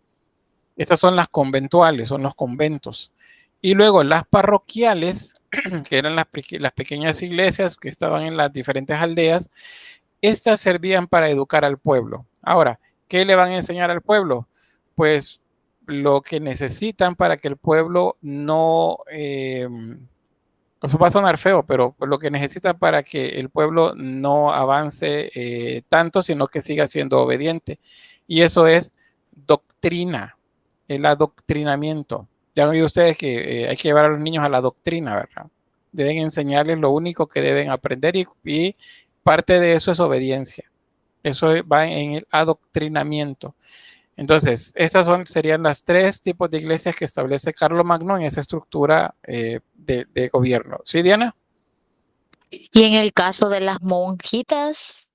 Estas son las conventuales, son los conventos. Y luego las parroquiales, que eran las pequeñas iglesias que estaban en las diferentes aldeas, estas servían para educar al pueblo. Ahora, ¿qué le van a enseñar al pueblo? Pues lo que necesitan para que el pueblo no... eso va a sonar feo, pero lo que necesita para que el pueblo no avance tanto, sino que siga siendo obediente. Y eso es doctrina, el adoctrinamiento. Ya han oído ustedes que hay que llevar a los niños a la doctrina, ¿verdad? Deben enseñarles lo único que deben aprender y parte de eso es obediencia. Eso va en el adoctrinamiento. Entonces, estas serían las 3 tipos de iglesias que establece Carlomagno en esa estructura de gobierno. ¿Sí, Diana? Y en el caso de las monjitas,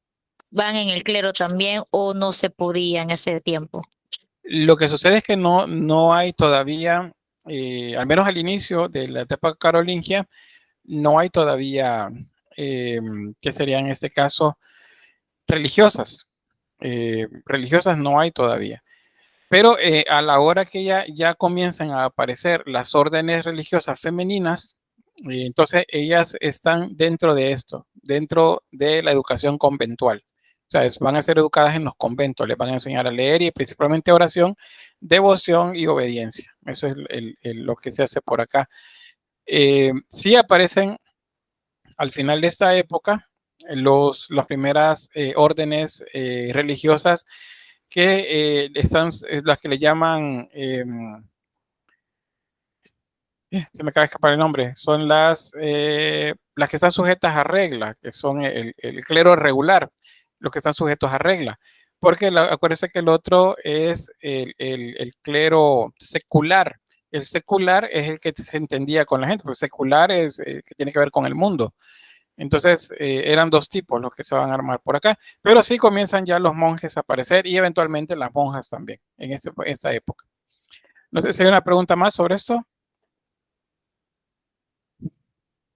¿van en el clero también o no se podía en ese tiempo? Lo que sucede es que no hay todavía, al menos al inicio de la etapa carolingia, no hay todavía, ¿qué serían en este caso? Religiosas. Religiosas no hay todavía. Pero a la hora que ya comienzan a aparecer las órdenes religiosas femeninas, entonces ellas están dentro de esto, dentro de la educación conventual. O sea, van a ser educadas en los conventos, les van a enseñar a leer y principalmente oración, devoción y obediencia. Eso es lo que se hace por acá. Sí aparecen al final de esta época las primeras órdenes religiosas que están, las que le llaman, se me acaba de escapar el nombre, son las que están sujetas a regla, que son el clero regular, los que están sujetos a regla. Porque acuérdense que el otro es el clero secular, El secular es el que se entendía con la gente, pues secular es que tiene que ver con el mundo. Entonces, eran dos tipos los que se van a armar por acá, pero sí comienzan ya los monjes a aparecer y eventualmente las monjas también en esta época. No sé si hay una pregunta más sobre esto.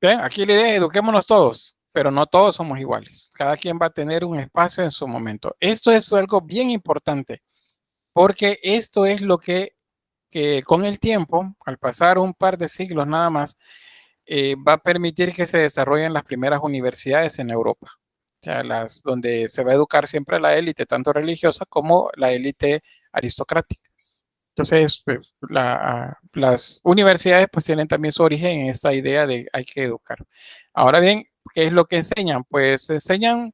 Bien, aquí la idea es eduquémonos todos, pero no todos somos iguales. Cada quien va a tener un espacio en su momento. Esto es algo bien importante, porque esto es lo que con el tiempo, al pasar un par de siglos nada más, va a permitir que se desarrollen las primeras universidades en Europa. O sea, donde se va a educar siempre a la élite, tanto religiosa como la élite aristocrática. Entonces, pues, las universidades pues tienen también su origen en esta idea de hay que educar. Ahora bien, ¿qué es lo que enseñan? Pues enseñan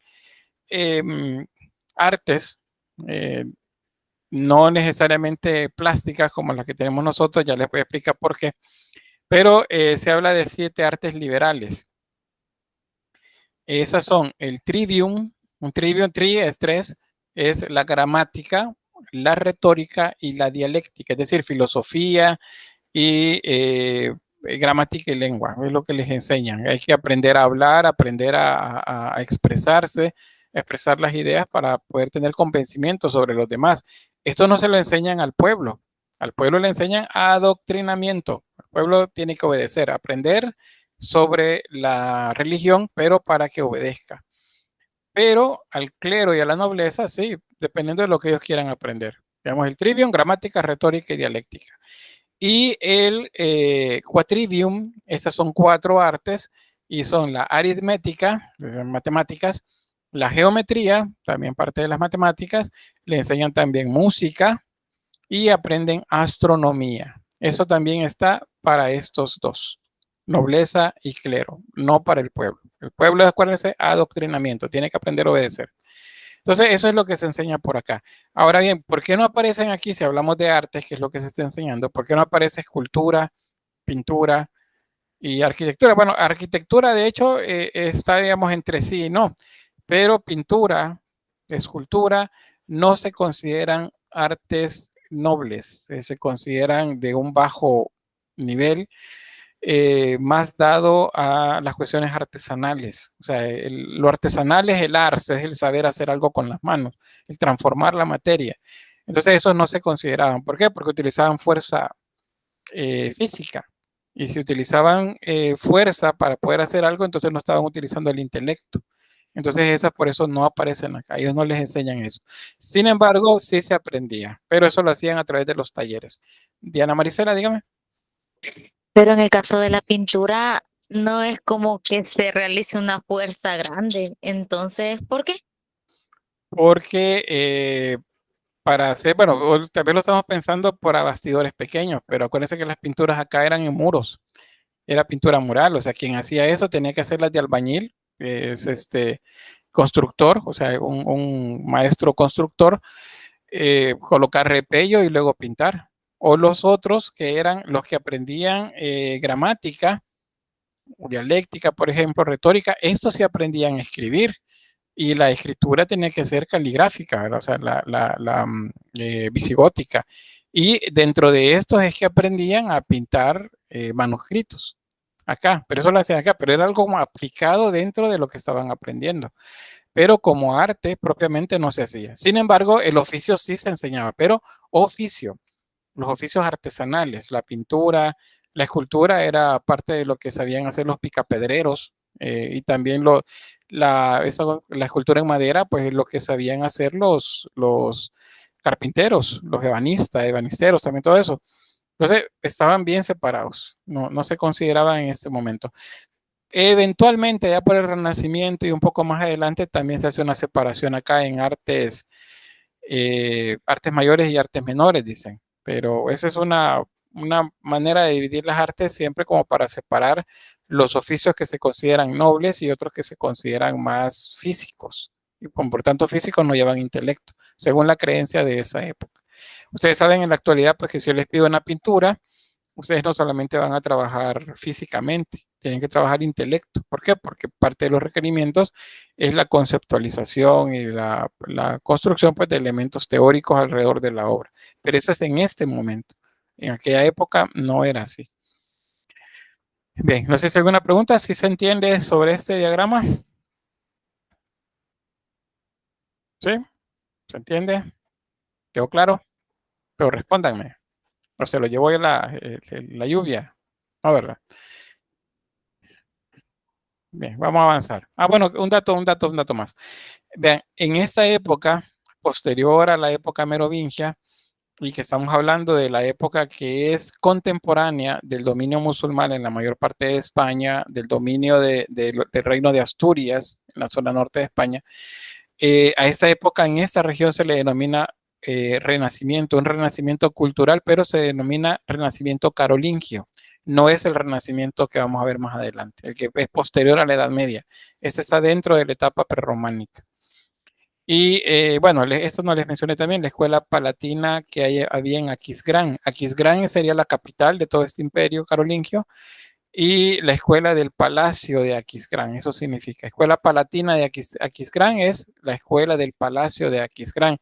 artes, no necesariamente plásticas como las que tenemos nosotros, ya les voy a explicar por qué, pero se habla de 7 artes liberales. Esas son el trivium, un trivium, es 3, es la gramática, la retórica y la dialéctica, es decir, filosofía y gramática y lengua, es lo que les enseñan. Hay que aprender a hablar, aprender a expresarse, expresar las ideas para poder tener convencimiento sobre los demás. Esto no se lo enseñan al pueblo le enseñan adoctrinamiento. El pueblo tiene que obedecer, aprender sobre la religión, pero para que obedezca. Pero al clero y a la nobleza, sí, dependiendo de lo que ellos quieran aprender. Digamos, el trivium, gramática, retórica y dialéctica. Y el quatrivium, estas son 4 artes, y son la aritmética, matemáticas, la geometría, también parte de las matemáticas, le enseñan también música y aprenden astronomía. Eso también está para estos dos, nobleza y clero, no para el pueblo. El pueblo, acuérdense, adoctrinamiento, tiene que aprender a obedecer. Entonces, eso es lo que se enseña por acá. Ahora bien, ¿por qué no aparecen aquí, si hablamos de artes, que es lo que se está enseñando, por qué no aparece escultura, pintura y arquitectura? Bueno, arquitectura, de hecho, está, digamos, entre sí y no, pero pintura, escultura, no se consideran artes nobles, se consideran de un bajo nivel, más dado a las cuestiones artesanales. O sea, lo artesanal es el arte, es el saber hacer algo con las manos, el transformar la materia. Entonces, eso no se consideraban. ¿Por qué? Porque utilizaban fuerza física. Y si utilizaban fuerza para poder hacer algo, entonces no estaban utilizando el intelecto. Entonces esas por eso no aparecen acá, ellos no les enseñan eso. Sin embargo, sí se aprendía, pero eso lo hacían a través de los talleres. Diana Marisela, dígame. Pero en el caso de la pintura, no es como que se realice una fuerza grande. Entonces, ¿por qué? Porque para hacer, bueno, tal vez lo estamos pensando para bastidores pequeños, pero acuérdense que las pinturas acá eran en muros, era pintura mural, o sea, quien hacía eso tenía que hacerlas de albañil, es constructor, o sea, un maestro constructor, colocar repello y luego pintar. O los otros que eran los que aprendían gramática, dialéctica, por ejemplo, retórica, estos sí aprendían a escribir. Y la escritura tenía que ser caligráfica, ¿verdad? O sea, la visigótica. Y dentro de estos es que aprendían a pintar manuscritos acá, pero eso lo hacían acá, pero era algo como aplicado dentro de lo que estaban aprendiendo. Pero como arte propiamente no se hacía. Sin embargo, el oficio sí se enseñaba, pero oficio, los oficios artesanales, la pintura, la escultura era parte de lo que sabían hacer los picapedreros y también la escultura en madera, pues lo que sabían hacer los carpinteros, los ebanisteros, también todo eso. Entonces, estaban bien separados, no se consideraban en este momento. Eventualmente, ya por el Renacimiento y un poco más adelante, también se hace una separación acá en artes mayores y artes menores, dicen. Pero esa es una manera de dividir las artes siempre como para separar los oficios que se consideran nobles y otros que se consideran más físicos. Y por tanto, físicos no llevan intelecto, según la creencia de esa época. Ustedes saben en la actualidad, pues que si yo les pido una pintura, ustedes no solamente van a trabajar físicamente, tienen que trabajar intelecto. ¿Por qué? Porque parte de los requerimientos es la conceptualización y la construcción pues, de elementos teóricos alrededor de la obra. Pero eso es en este momento. En aquella época no era así. Bien, no sé si hay alguna pregunta, si se entiende sobre este diagrama. ¿Sí? ¿Se entiende? ¿Quedó claro? Pero respóndanme. O se lo llevó la lluvia. No, ¿verdad? Bien, vamos a avanzar. Bueno, un dato más. Vean, en esta época, posterior a la época merovingia, y que estamos hablando de la época que es contemporánea del dominio musulmán en la mayor parte de España, del dominio del reino de Asturias, en la zona norte de España, a esta época en esta región se le denomina renacimiento, un renacimiento cultural, pero se denomina renacimiento carolingio. No es el renacimiento que vamos a ver más adelante, el que es posterior a la Edad Media. Este está dentro de la etapa prerrománica. Y bueno, esto no les mencioné también, la escuela palatina que había en Aquisgrán. Aquisgrán sería la capital de todo este imperio carolingio. Y la escuela del Palacio de Aquisgrán, eso significa. Escuela Palatina de Aquisgrán es la escuela del Palacio de Aquisgrán.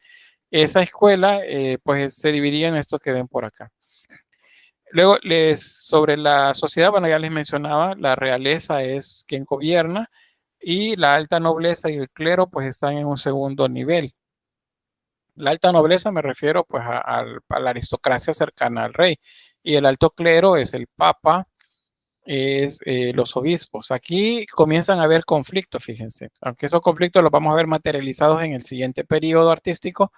Esa escuela, pues, se dividía en estos que ven por acá. Luego, sobre la sociedad, bueno, ya les mencionaba, la realeza es quien gobierna y la alta nobleza y el clero, pues, están en un segundo nivel. La alta nobleza me refiero, pues, a la aristocracia cercana al rey. Y el alto clero es el papa, es los obispos. Aquí comienzan a haber conflictos, fíjense, aunque esos conflictos los vamos a ver materializados en el siguiente periodo artístico,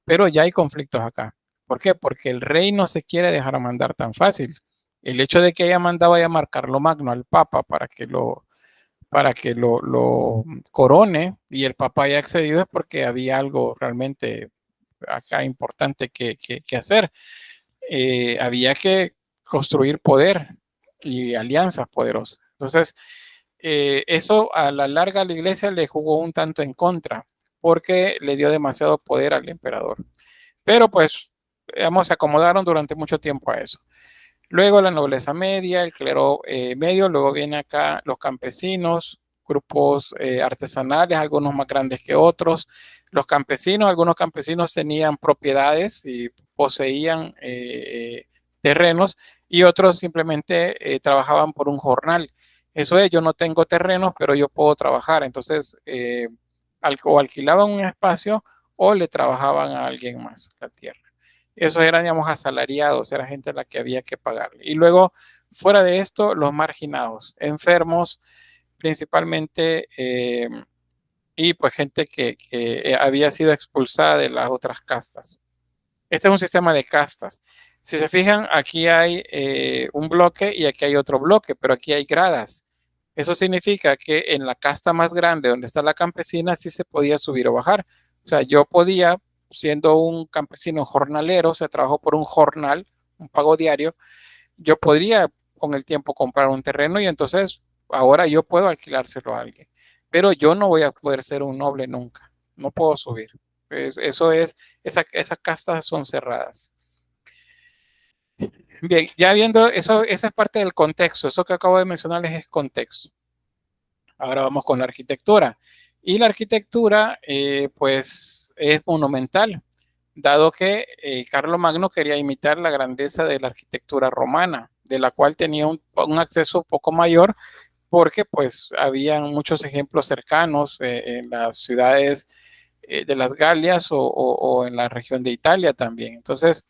pero ya hay conflictos acá. ¿Por qué? Porque el rey no se quiere dejar mandar tan fácil. El hecho de que haya mandado a llamar Carlomagno al Papa para que lo corone y el Papa haya accedido es porque había algo realmente acá importante que hacer. Había que construir poder y alianzas poderosas. Entonces, eso a la larga a la iglesia le jugó un tanto en contra porque le dio demasiado poder al emperador. Pero pues, digamos, se acomodaron durante mucho tiempo a eso. Luego la nobleza media, el clero medio, luego viene acá los campesinos, grupos artesanales, algunos más grandes que otros. Los campesinos, algunos campesinos tenían propiedades y poseían terrenos y otros simplemente trabajaban por un jornal. Eso es, yo no tengo terrenos, pero yo puedo trabajar. Entonces, o alquilaban un espacio o le trabajaban a alguien más la tierra. Esos eran, digamos, asalariados, era gente a la que había que pagarle. Y luego, fuera de esto, los marginados, enfermos, principalmente, y pues gente que había sido expulsada de las otras castas. Este es un sistema de castas. Si se fijan, aquí hay un bloque y aquí hay otro bloque, pero aquí hay gradas. Eso significa que en la casta más grande, donde está la campesina, sí se podía subir o bajar. O sea, yo podía, siendo un campesino jornalero, o sea, trabajo por un jornal, un pago diario, yo podría con el tiempo comprar un terreno y entonces ahora yo puedo alquilárselo a alguien. Pero yo no voy a poder ser un noble nunca. No puedo subir. Eso es, esas castas son cerradas. Bien, ya viendo eso, esa es parte del contexto. Eso que acabo de mencionarles es contexto. Ahora vamos con la arquitectura. Y la arquitectura, pues, es monumental, dado que Carlomagno quería imitar la grandeza de la arquitectura romana, de la cual tenía un acceso un poco mayor, porque pues había muchos ejemplos cercanos en las ciudades de las Galias o en la región de Italia también. Entonces,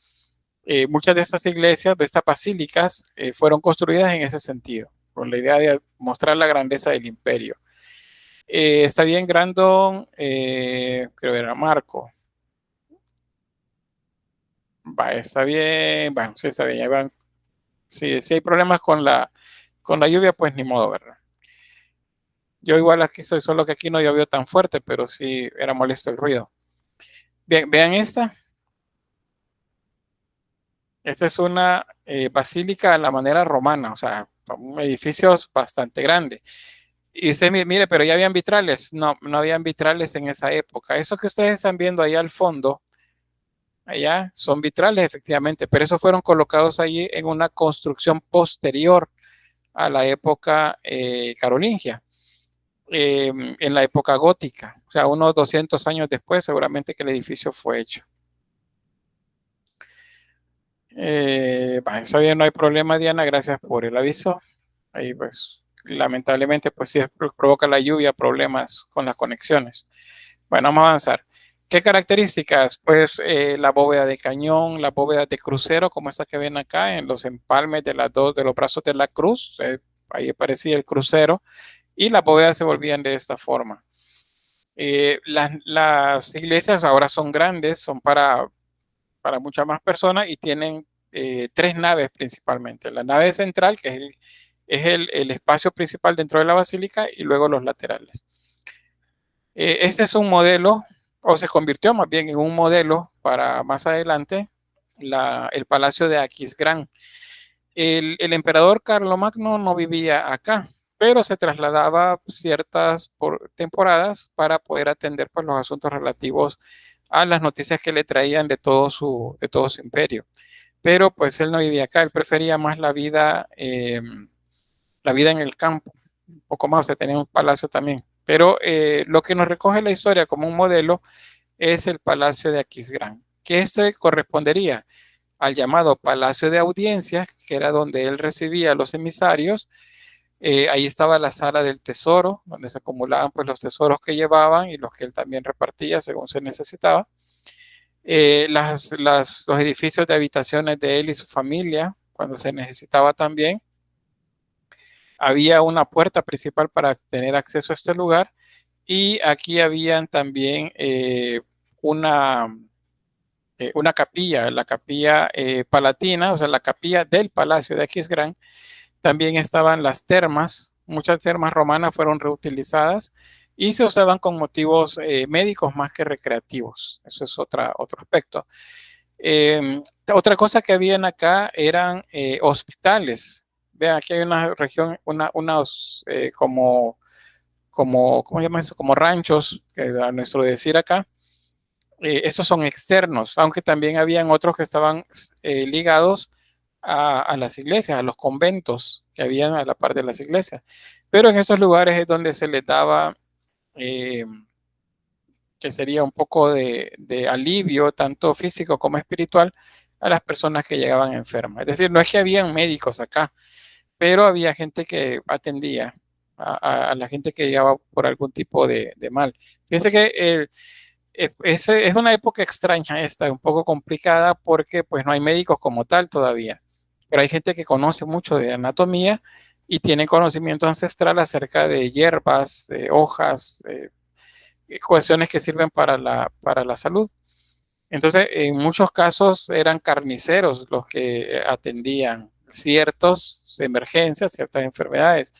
muchas de estas iglesias, de estas basílicas, fueron construidas en ese sentido, con la idea de mostrar la grandeza del imperio. Está bien, Grandon, creo que era Marco. Va, está bien, bueno, sí está bien, ya van. Si hay problemas con la lluvia, pues ni modo, ¿verdad? Yo igual aquí soy, solo que aquí no llovió tan fuerte, pero sí era molesto el ruido. Bien, vean esta. Esta es una basílica a la manera romana, o sea, un edificio bastante grande. Y usted mire, pero ya habían vitrales. No, no habían vitrales en esa época. Eso que ustedes están viendo ahí al fondo, allá, son vitrales efectivamente, pero esos fueron colocados allí en una construcción posterior a la época carolingia, en la época gótica, o sea, unos 200 años después seguramente que el edificio fue hecho. Está bien, no hay problema, Diana, gracias por el aviso. Ahí pues, lamentablemente, pues sí provoca la lluvia problemas con las conexiones. Bueno, vamos a avanzar. ¿Qué características? Pues la bóveda de cañón, la bóveda de crucero, como esta que ven acá, en los empalmes de los brazos de la cruz, ahí aparecía el crucero, y las bóvedas se volvían de esta forma. Las iglesias ahora son grandes, son para muchas más personas y tienen 3 naves principalmente. La nave central, que es el espacio principal dentro de la basílica, y luego los laterales. Este es un modelo, o se convirtió más bien en un modelo para más adelante, el Palacio de Aquisgrán. El emperador Carlomagno no vivía acá, pero se trasladaba ciertas temporadas para poder atender pues, los asuntos relativos a las noticias que le traían de todo su imperio. Pero pues él no vivía acá, él prefería más la vida en el campo, un poco más, o sea, tenía un palacio también. Pero lo que nos recoge la historia como un modelo es el Palacio de Aquisgrán, que se correspondería al llamado Palacio de Audiencias, que era donde él recibía a los emisarios. Ahí estaba la sala del tesoro, donde se acumulaban pues, los tesoros que llevaban y los que él también repartía según se necesitaba. Los edificios de habitaciones de él y su familia, cuando se necesitaba también. Había una puerta principal para tener acceso a este lugar, y aquí habían también una capilla, la capilla palatina, o sea, la capilla del Palacio de Aquisgrán. También estaban las termas, muchas termas romanas fueron reutilizadas y se usaban con motivos médicos más que recreativos. Eso es otro aspecto. Otra cosa que habían acá eran hospitales. Vean, aquí hay una región, unos ¿cómo se llama eso? Como ranchos, que a nuestro decir acá. Estos son externos, aunque también habían otros que estaban ligados a las iglesias, a los conventos que habían a la par de las iglesias. Pero en esos lugares es donde se les daba, que sería un poco de alivio, tanto físico como espiritual, a las personas que llegaban enfermas. Es decir, no es que habían médicos acá, pero había gente que atendía a la gente que llegaba por algún tipo de mal. Fíjense que es una época extraña esta, un poco complicada, porque pues no hay médicos como tal todavía, pero hay gente que conoce mucho de anatomía y tiene conocimiento ancestral acerca de hierbas, de hojas, cuestiones que sirven para la salud. Entonces, en muchos casos eran carniceros los que atendían ciertas emergencias, ciertas enfermedades.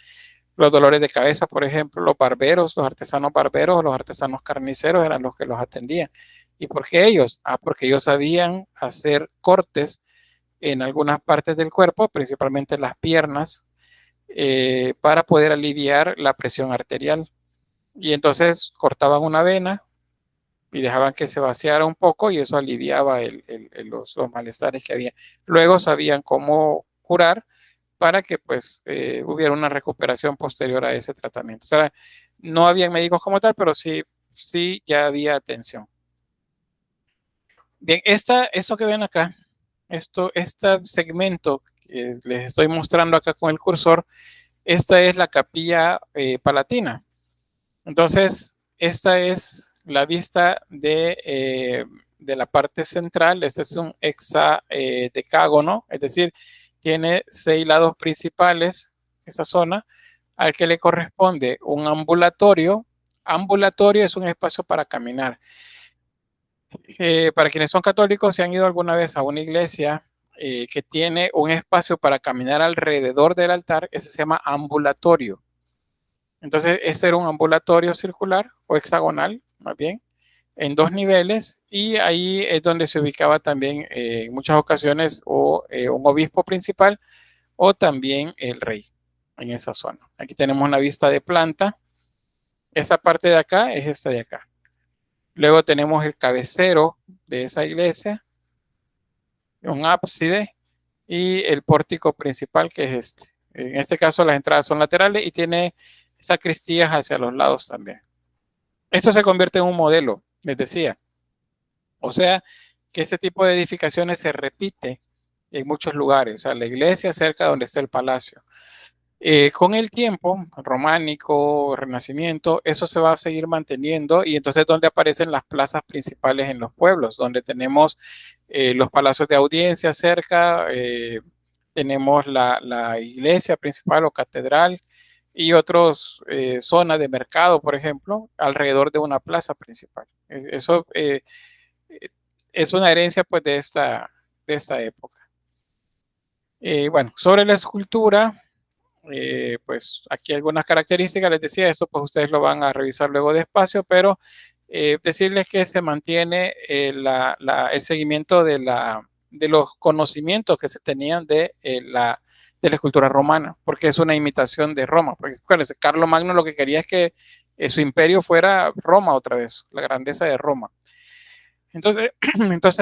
Los dolores de cabeza, por ejemplo, los barberos, los artesanos barberos, los artesanos carniceros eran los que los atendían. ¿Y por qué ellos? Porque ellos sabían hacer cortes en algunas partes del cuerpo, principalmente las piernas, para poder aliviar la presión arterial. Y entonces cortaban una vena y dejaban que se vaciara un poco, y eso aliviaba los malestares que había. Luego sabían cómo curar para que pues hubiera una recuperación posterior a ese tratamiento. O sea, no había médicos como tal, pero sí ya había atención. Bien, esto que ven acá, este segmento que les estoy mostrando acá con el cursor, esta es la capilla palatina. Entonces, esta es la vista de la parte central. Este es un hexadecágono, es decir, tiene 6 lados principales, esa zona, al que le corresponde un ambulatorio. Ambulatorio es un espacio para caminar. Para quienes son católicos, si han ido alguna vez a una iglesia que tiene un espacio para caminar alrededor del altar, ese se llama ambulatorio. Entonces, este era un ambulatorio circular o hexagonal, más bien, en 2 niveles, y ahí es donde se ubicaba también en muchas ocasiones un obispo principal o también el rey en esa zona. Aquí tenemos una vista de planta. Esta parte de acá es esta de acá. Luego tenemos el cabecero de esa iglesia, un ábside y el pórtico principal, que es este. En este caso las entradas son laterales y tiene sacristías hacia los lados también. Esto se convierte en un modelo, les decía. O sea, que este tipo de edificaciones se repite en muchos lugares, o sea, la iglesia cerca donde está el palacio. Con el tiempo, románico, renacimiento, eso se va a seguir manteniendo y entonces donde aparecen las plazas principales en los pueblos, donde tenemos los palacios de audiencia cerca, tenemos la iglesia principal o catedral y otras zonas de mercado, por ejemplo, alrededor de una plaza principal. Eso es una herencia pues de esta época. Bueno, sobre la escultura, pues aquí algunas características, les decía, esto pues ustedes lo van a revisar luego despacio, pero decirles que se mantiene el seguimiento de los conocimientos que se tenían de la escultura romana, porque es una imitación de Roma, porque acuérdense, Carlomagno lo que quería es que su imperio fuera Roma otra vez, la grandeza de Roma. Entonces,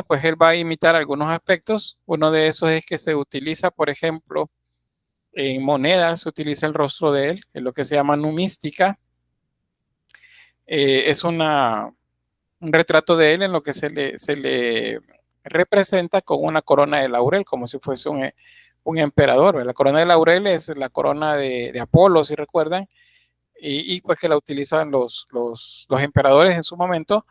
pues él va a imitar algunos aspectos. Uno de esos es que se utiliza, por ejemplo, en monedas, se utiliza el rostro de él, en lo que se llama numística. Es un retrato de él en lo que se le representa con una corona de laurel, como si fuese un emperador. La corona de laurel es la corona de Apolo, si recuerdan, y pues que la utilizan los emperadores en su momento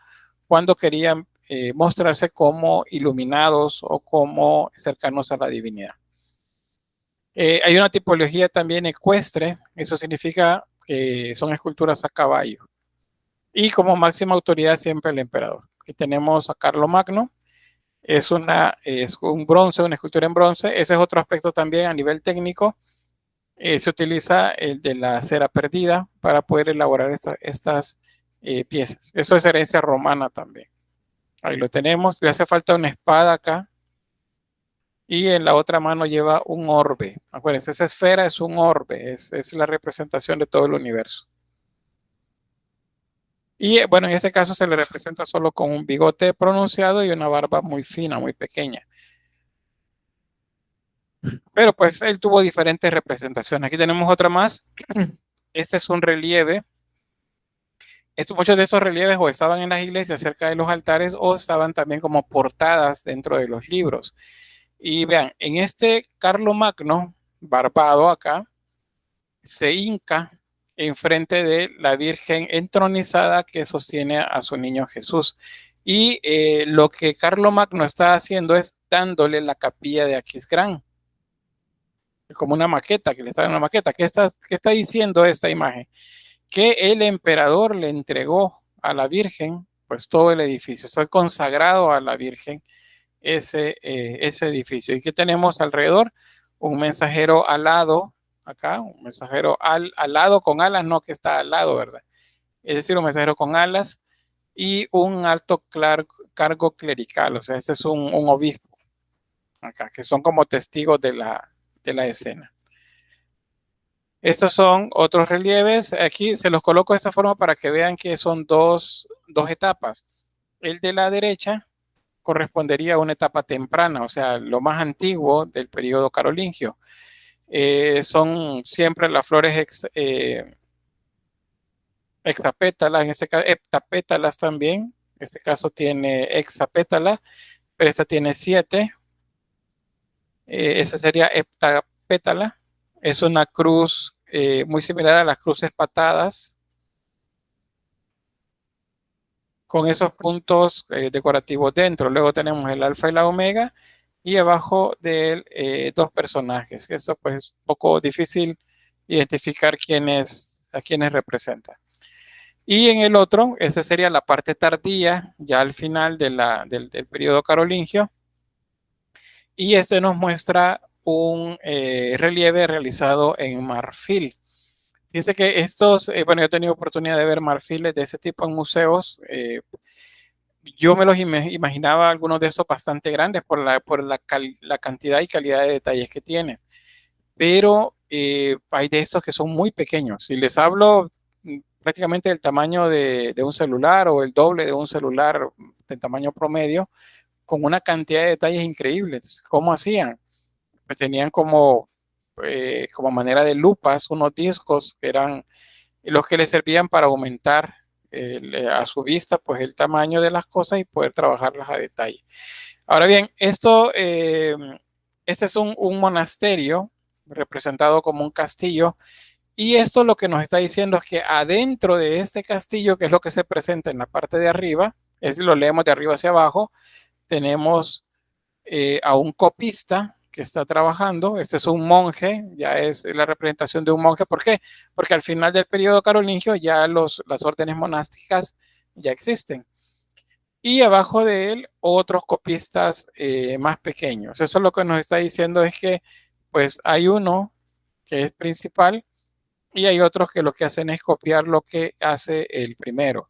cuando querían mostrarse como iluminados o como cercanos a la divinidad. Hay una tipología también ecuestre, eso significa que son esculturas a caballo. Y como máxima autoridad siempre el emperador. Aquí tenemos a Carlomagno, es un bronce, una escultura en bronce. Ese es otro aspecto también a nivel técnico. Se utiliza el de la cera perdida para poder elaborar estas piezas. Eso es herencia romana también. Ahí lo tenemos. Le hace falta una espada acá. Y en la otra mano lleva un orbe. Acuérdense, esa esfera es un orbe. Es la representación de todo el universo. Y bueno, en este caso se le representa solo con un bigote pronunciado y una barba muy fina, muy pequeña. Pero pues él tuvo diferentes representaciones. Aquí tenemos otra más. Este es un relieve. Muchos de esos relieves o estaban en las iglesias cerca de los altares o estaban también como portadas dentro de los libros. Y vean, en este Carlomagno, barbado acá, se hinca enfrente de la Virgen entronizada que sostiene a su niño Jesús. Y lo que Carlomagno está haciendo es dándole la capilla de Aquisgrán, como una maqueta, que le está dando una maqueta. ¿Qué está diciendo esta imagen? Que el emperador le entregó a la Virgen, pues todo el edificio, fue consagrado a la Virgen ese edificio. ¿Y qué tenemos alrededor? Un mensajero alado, acá, un mensajero alado con alas, no que está al lado, ¿verdad? Es decir, un mensajero con alas y un alto cargo clerical, o sea, ese es un obispo, acá, que son como testigos de la escena. Estos son otros relieves. Aquí se los coloco de esta forma para que vean que son dos etapas. El de la derecha correspondería a una etapa temprana, o sea, lo más antiguo del periodo carolingio. Son siempre las flores hexapétalas, en este caso heptapétalas también. En este caso tiene hexapétala, pero esta tiene 7. Esa sería heptapétala. Es una cruz muy similar a las cruces patadas, con esos puntos decorativos dentro. Luego tenemos el alfa y la omega, y abajo de él 2 personajes. Eso pues es un poco difícil identificar a quiénes representa. Y en el otro, esa sería la parte tardía, ya al final del periodo carolingio. Y este nos muestra un relieve realizado en marfil. Fíjense que estos, bueno, yo he tenido oportunidad de ver marfiles de ese tipo en museos. Yo me los imaginaba algunos de estos bastante grandes por la cantidad y calidad de detalles que tienen. Pero hay de estos que son muy pequeños. Si les hablo prácticamente del tamaño de un celular o el doble de un celular de tamaño promedio, con una cantidad de detalles increíbles. ¿Cómo hacían? Pues tenían como manera de lupas unos discos que eran los que les servían para aumentar a su vista pues el tamaño de las cosas y poder trabajarlas a detalle. Ahora bien, esto este es un monasterio representado como un castillo. Y esto lo que nos está diciendo es que adentro de este castillo, que es lo que se presenta en la parte de arriba, es decir, lo leemos de arriba hacia abajo, tenemos a un copista que está trabajando. Este es un monje, ya es la representación de un monje. ¿Por qué? Porque al final del periodo carolingio ya las órdenes monásticas ya existen. Y abajo de él otros copistas más pequeños. Eso lo que nos está diciendo es que pues hay uno que es principal y hay otros que lo que hacen es copiar lo que hace el primero.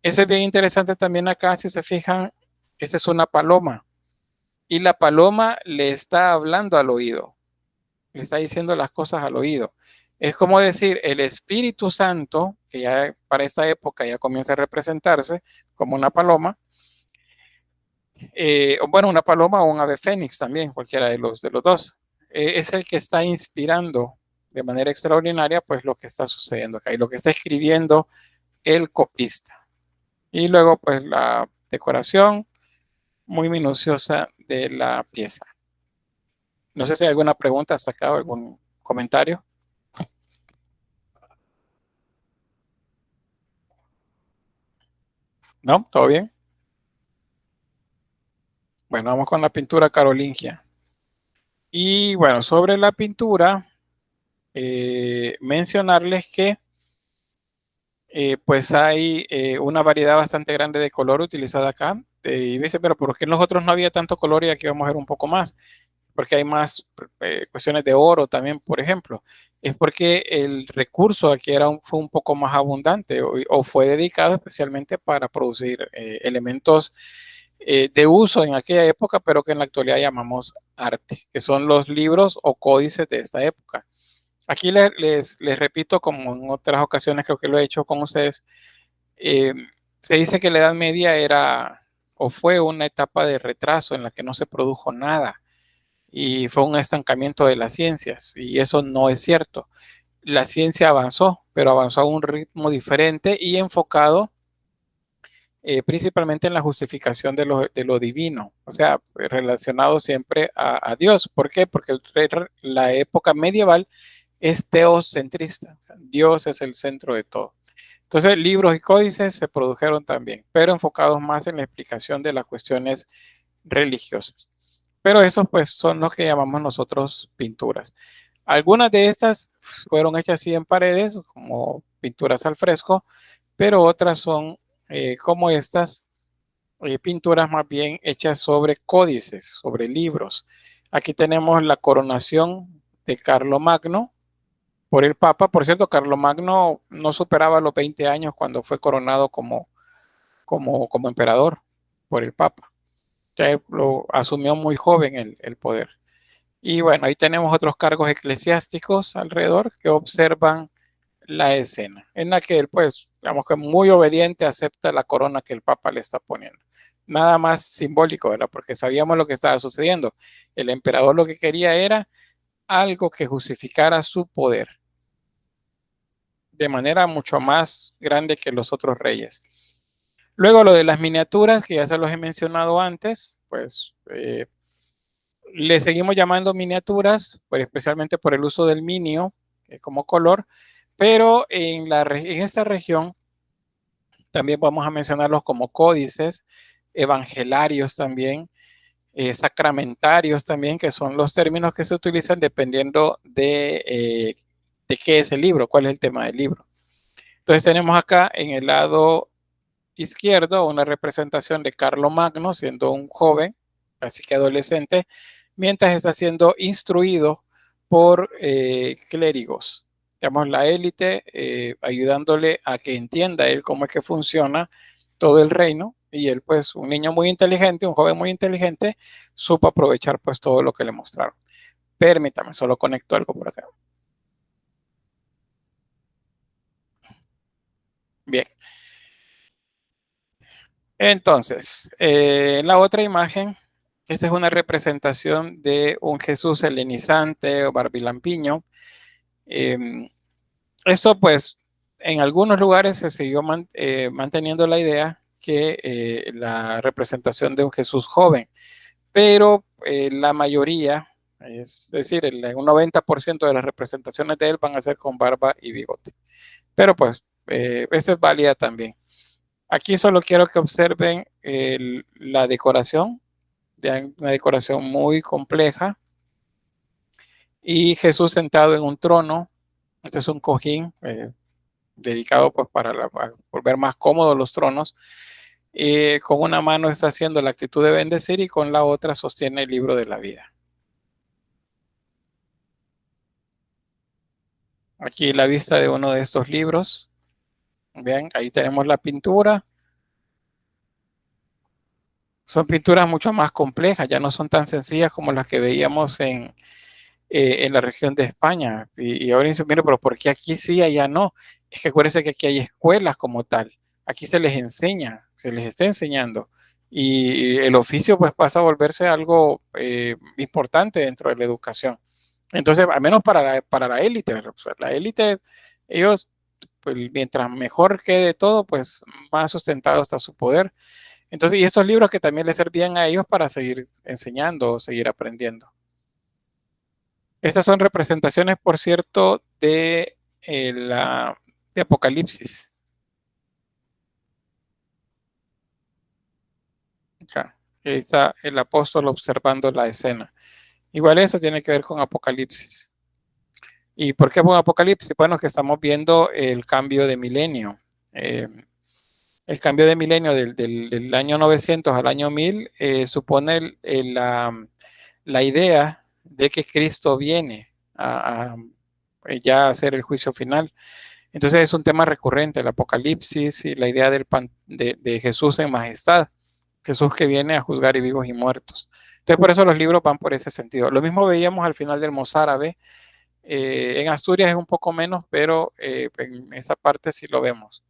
Eso es bien interesante también acá, si se fijan, esta es una paloma y la paloma le está hablando al oído, le está diciendo las cosas al oído. Es como decir, el Espíritu Santo, que ya para esta época ya comienza a representarse como una paloma, bueno, una paloma o un ave fénix también, cualquiera de los dos, es el que está inspirando de manera extraordinaria pues lo que está sucediendo acá y lo que está escribiendo el copista. Y luego pues la decoración muy minuciosa de la pieza. No sé si hay alguna pregunta hasta acá o algún comentario. ¿No? ¿Todo bien? Bueno, vamos con la pintura carolingia. Y bueno, sobre la pintura, mencionarles que pues hay una variedad bastante grande de color utilizada acá. Y dice, pero ¿por qué en los otros no había tanto color y aquí vamos a ver un poco más? Porque hay más cuestiones de oro también, por ejemplo. Es porque el recurso aquí fue un poco más abundante o fue dedicado especialmente para producir elementos de uso en aquella época, pero que en la actualidad llamamos arte, que son los libros o códices de esta época. Aquí les repito, como en otras ocasiones creo que lo he hecho con ustedes, se dice que la Edad Media era o fue una etapa de retraso en la que no se produjo nada y fue un estancamiento de las ciencias, y eso no es cierto. La ciencia avanzó, pero avanzó a un ritmo diferente y enfocado principalmente en la justificación de lo divino, o sea, relacionado siempre a Dios. ¿Por qué? Porque la época medieval es teocentrista, o sea, Dios es el centro de todo. Entonces, libros y códices se produjeron también, pero enfocados más en la explicación de las cuestiones religiosas. Pero esos pues son los que llamamos nosotros pinturas. Algunas de estas fueron hechas así en paredes, como pinturas al fresco, pero otras son como estas pinturas más bien hechas sobre códices, sobre libros. Aquí tenemos la coronación de Carlomagno por el Papa. Por cierto, Carlomagno no superaba los 20 años cuando fue coronado como emperador por el Papa. Ya lo asumió muy joven el poder. Y bueno, ahí tenemos otros cargos eclesiásticos alrededor que observan la escena, en la que él, pues, digamos que muy obediente acepta la corona que el Papa le está poniendo. Nada más simbólico, ¿verdad? Porque sabíamos lo que estaba sucediendo. El emperador lo que quería era algo que justificara su poder de manera mucho más grande que los otros reyes. Luego lo de las miniaturas, que ya se los he mencionado antes, pues le seguimos llamando miniaturas, pues especialmente por el uso del minio como color, pero en esta región también vamos a mencionarlos como códices, evangelarios también, sacramentarios también, que son los términos que se utilizan dependiendo de qué es el libro, cuál es el tema del libro. Entonces tenemos acá en el lado izquierdo una representación de Carlomagno siendo un joven, casi que adolescente, mientras está siendo instruido por clérigos, digamos la élite, ayudándole a que entienda él cómo es que funciona todo el reino, y él pues un niño muy inteligente, un joven muy inteligente, supo aprovechar pues todo lo que le mostraron. Permítame, solo conecto algo por acá. Bien. Entonces, la otra imagen, esta es una representación de un Jesús helenizante o barbilampiño. Eso pues en algunos lugares se siguió manteniendo la idea que la representación de un Jesús joven, pero la mayoría Es decir, un 90% de las representaciones de él van a ser con barba y bigote. Pero pues, esta es válida también. Aquí solo quiero que observen la decoración, una decoración muy compleja. Y Jesús sentado en un trono. Este es un cojín dedicado pues para volver más cómodos los tronos. Con una mano está haciendo la actitud de bendecir y con la otra sostiene el libro de la vida. Aquí la vista de uno de estos libros. Vean, ahí tenemos la pintura. Son pinturas mucho más complejas, ya no son tan sencillas como las que veíamos en la región de España. Y ahora dicen, mire, pero ¿por qué aquí sí, allá no? Es que acuérdense que aquí hay escuelas como tal. Aquí se les enseña, se les está enseñando. Y el oficio pues pasa a volverse algo importante dentro de la educación. Entonces, al menos para la élite, o sea, la élite, ellos, pues, mientras mejor quede todo, pues más sustentado está su poder. Entonces, y esos libros que también les servían a ellos para seguir enseñando o seguir aprendiendo. Estas son representaciones, por cierto, de Apocalipsis. Acá. Ahí está el apóstol observando la escena. Igual eso tiene que ver con Apocalipsis. ¿Y por qué con Apocalipsis? Bueno, que estamos viendo el cambio de milenio. El cambio de milenio del año 900 al año 1000 supone la idea de que Cristo viene a ya a hacer el juicio final. Entonces es un tema recurrente, el Apocalipsis y la idea de Jesús en majestad. Jesús que viene a juzgar y vivos y muertos. Entonces por eso los libros van por ese sentido. Lo mismo veíamos al final del Mozárabe. En Asturias es un poco menos, pero en esa parte sí lo vemos.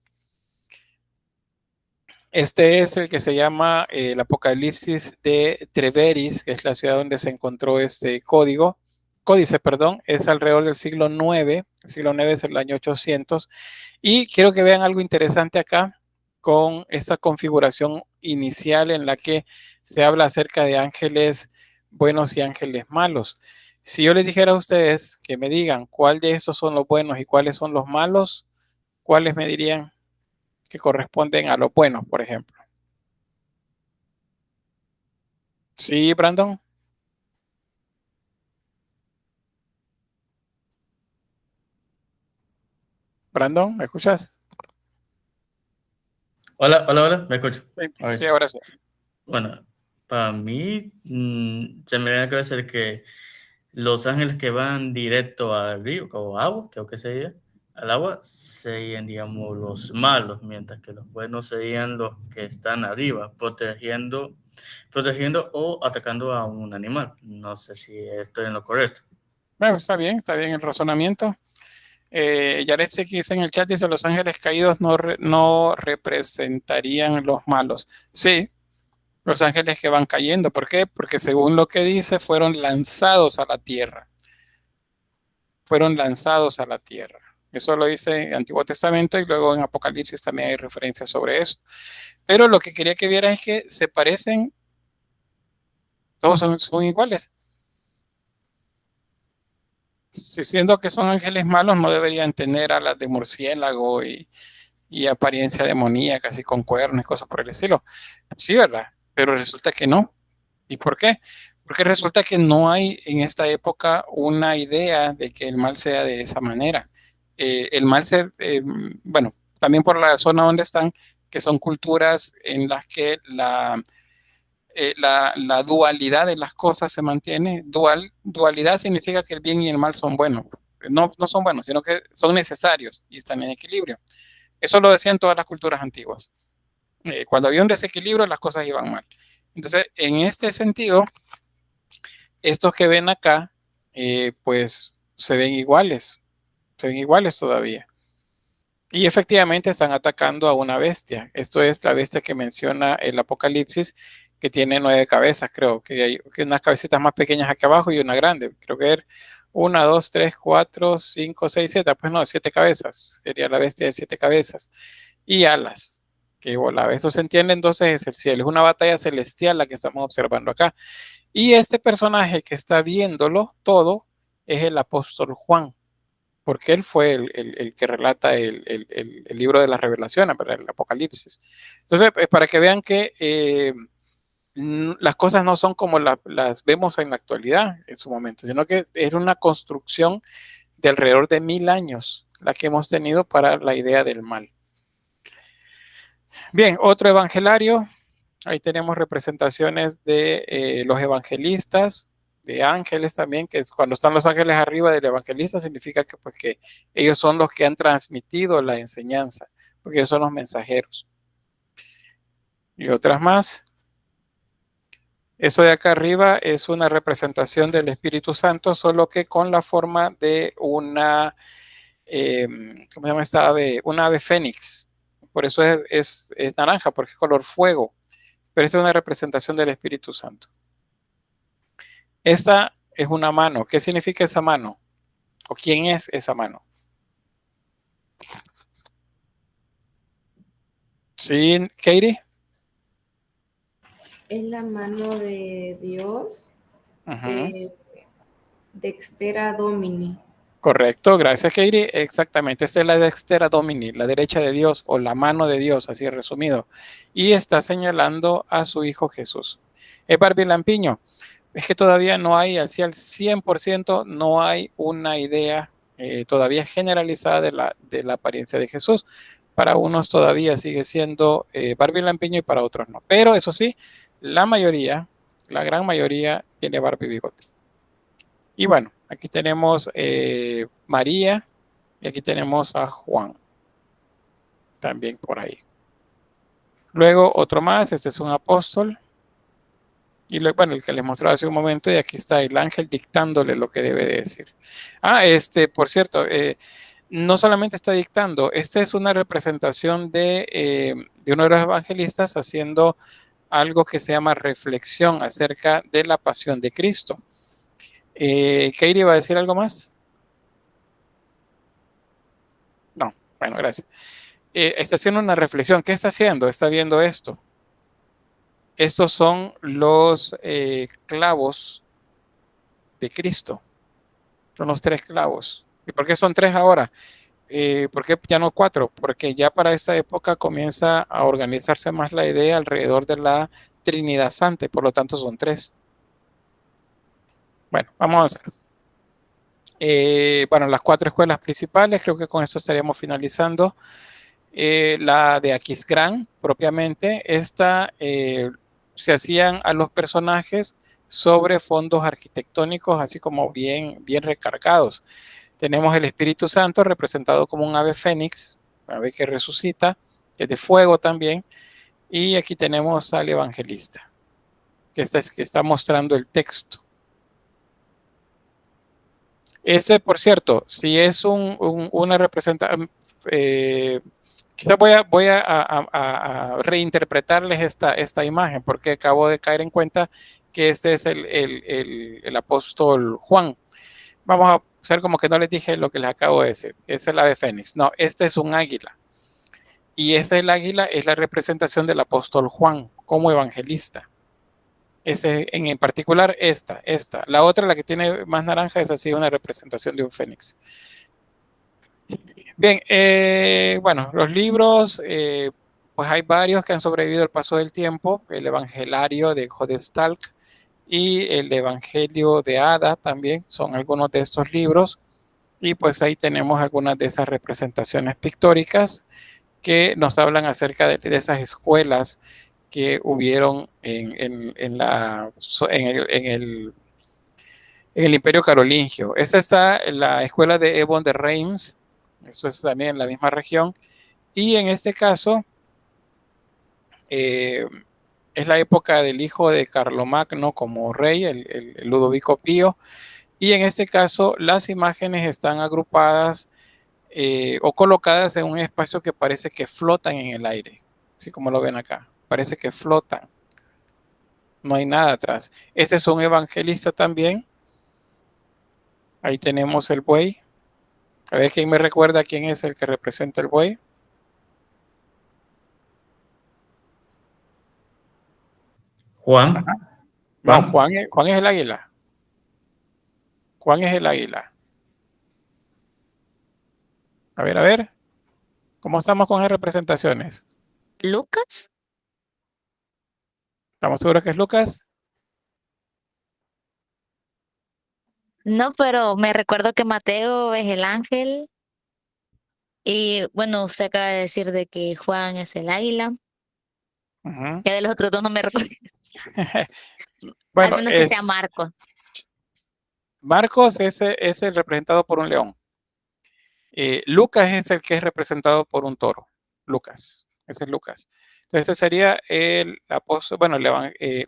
Este es el que se llama el Apocalipsis de Treveris, que es la ciudad donde se encontró este códice, es alrededor del siglo IX. El siglo IX es el año 800. Y quiero que vean algo interesante acá con esa configuración inicial en la que se habla acerca de ángeles buenos y ángeles malos. Si yo les dijera a ustedes que me digan cuál de estos son los buenos y cuáles son los malos, ¿cuáles me dirían que corresponden a los buenos, por ejemplo? Sí, Brandon. Brandon, ¿me escuchas? Hola, hola, hola, me escucho. Sí, ahora sí. Bueno, para mí se me da a cabeza que los ángeles que van directo al río o agua, creo que sería, al agua, serían, digamos, los malos, mientras que los buenos serían los que están arriba, protegiendo o atacando a un animal. No sé si estoy en lo correcto. Bueno, está bien el razonamiento. Yaretsi que dice en el chat, dice, los ángeles caídos no representarían los malos. Sí, los ángeles que van cayendo. ¿Por qué? Porque según lo que dice, fueron lanzados a la tierra. Fueron lanzados a la tierra. Eso lo dice en Antiguo Testamento y luego en Apocalipsis también hay referencias sobre eso. Pero lo que quería que vieran es que se parecen, todos son iguales. Si siendo que son ángeles malos, no deberían tener alas de murciélago y apariencia demoníaca, así con cuernos y cosas por el estilo. Sí, ¿verdad? Pero resulta que no. ¿Y por qué? Porque resulta que no hay en esta época una idea de que el mal sea de esa manera. El mal bueno, también por la zona donde están, que son culturas en las que la dualidad de las cosas se mantiene. Dualidad significa que el bien y el mal son buenos. No son buenos, sino que son necesarios y están en equilibrio. Eso lo decían todas las culturas antiguas. Cuando había un desequilibrio, las cosas iban mal. Entonces, en este sentido, estos que ven acá, pues se ven iguales todavía. Y efectivamente están atacando a una bestia. Esto es la bestia que menciona el Apocalipsis, que tiene 9 cabezas, creo. Que hay unas cabecitas más pequeñas aquí abajo y una grande. Creo que 1, 2, 3, 4, 5, 6, 7. Pues no, 7 cabezas. Sería la bestia de 7 cabezas. Y alas, que volaba. Eso se entiende entonces es el cielo. Es una batalla celestial la que estamos observando acá. Y este personaje que está viéndolo todo es el apóstol Juan, porque él fue el que relata el libro de las revelaciones, el Apocalipsis. Entonces, para que vean que las cosas no son como las vemos en la actualidad en su momento, sino que es una construcción de alrededor de 1000 años la que hemos tenido para la idea del mal. Bien, otro evangelario. Ahí tenemos representaciones de los evangelistas, de ángeles también, que es cuando están los ángeles arriba del evangelista, significa que, pues, que ellos son los que han transmitido la enseñanza, porque ellos son los mensajeros. Y otras más. Eso de acá arriba es una representación del Espíritu Santo, solo que con la forma de una, ¿cómo se llama esta ave? Una ave fénix. Por eso es naranja, porque es color fuego. Pero esta es una representación del Espíritu Santo. Esta es una mano. ¿Qué significa esa mano? ¿O quién es esa mano? ¿Sí, Katie? Es la mano de Dios, Uh-huh. Dextera Domini. Correcto, gracias, Katie. Exactamente, esta es la Dextera Domini, la derecha de Dios o la mano de Dios, así resumido. Y está señalando a su Hijo Jesús. Es Barbie Lampiño. Es que todavía no hay, al 100%, no hay una idea todavía generalizada de la apariencia de Jesús. Para unos todavía sigue siendo Barbie Lampiño y para otros no. Pero eso sí, la mayoría, la gran mayoría, tiene Barbie bigote. Y bueno, aquí tenemos María y aquí tenemos a Juan. También por ahí. Luego otro más, este es un apóstol. Y luego, bueno, el que les mostraba hace un momento, y aquí está el ángel dictándole lo que debe de decir. Por cierto, no solamente está dictando, esta es una representación de uno de los evangelistas haciendo algo que se llama reflexión acerca de la pasión de Cristo. ¿Katie va a decir algo más? No, bueno, gracias. Está haciendo una reflexión. ¿Qué está haciendo? Está viendo esto. Estos son los clavos de Cristo. Son los 3 clavos. ¿Y por qué son 3 ahora? ¿Por qué ya no 4? Porque ya para esta época comienza a organizarse más la idea alrededor de la Trinidad Santa, y por lo tanto son 3. Bueno, vamos a hacer. Bueno, las 4 escuelas principales, creo que con esto estaríamos finalizando. La de Aquisgrán, propiamente, esta se hacían a los personajes sobre fondos arquitectónicos, así como bien recargados. Tenemos el Espíritu Santo representado como un ave fénix, ave que resucita, que es de fuego también. Y aquí tenemos al evangelista, que está mostrando el texto. Ese, por cierto, si es una representación, quizás voy a reinterpretarles esta imagen, porque acabo de caer en cuenta que este es el apóstol Juan. Vamos a hacer como que no les dije lo que les acabo de decir. Es el ave fénix. No, este es un águila. Y el águila es la representación del apóstol Juan como evangelista. Ese, en particular esta. La otra, la que tiene más naranja, es así una representación de un fénix. Bien, bueno, los libros, pues hay varios que han sobrevivido al paso del tiempo. El Evangelario de Jodestalk y el Evangelio de Ada también son algunos de estos libros. Y pues ahí tenemos algunas de esas representaciones pictóricas que nos hablan acerca de esas escuelas que hubieron en el Imperio Carolingio. Esta está en la escuela de Ebon de Reims, eso es también en la misma región, y en este caso es la época del hijo de Carlomagno como rey, el Ludovico Pío, y en este caso las imágenes están agrupadas o colocadas en un espacio que parece que flotan en el aire, así como lo ven acá, parece que flotan, no hay nada atrás. Este es un evangelista también. Ahí tenemos el buey. A ver, ¿quién me recuerda quién es el que representa el buey? Juan. Ajá. No, Juan es el águila. Juan es el águila. A ver. ¿Cómo estamos con las representaciones? ¿Lucas? ¿Estamos seguros que es Lucas? No, pero me recuerdo que Mateo es el ángel. Y bueno, usted acaba de decir de que Juan es el águila. Ujú. Que de los otros dos no me recuerdo. Bueno, Al menos que sea Marcos. Marcos es el representado por un león. Lucas es el que es representado por un toro. Lucas, ese es Lucas. Entonces ese sería el apóstol, bueno,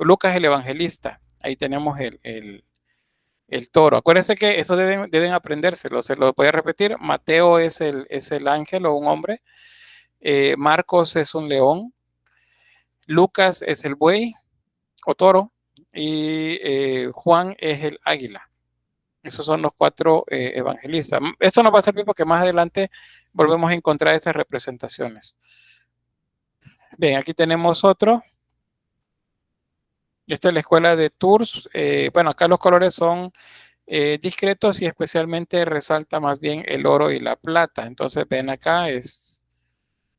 Lucas el evangelista. Ahí tenemos el toro. Acuérdense que eso deben aprendérselo. Se lo voy a repetir. Mateo es el ángel o un hombre. Marcos es un león. Lucas es el buey o toro. Y Juan es el águila. Esos son los 4 evangelistas. Esto nos va a servir porque más adelante volvemos a encontrar estas representaciones. Bien, aquí tenemos otro. Esta es la escuela de Tours. Bueno, acá los colores son discretos y especialmente resalta más bien el oro y la plata. Entonces ven acá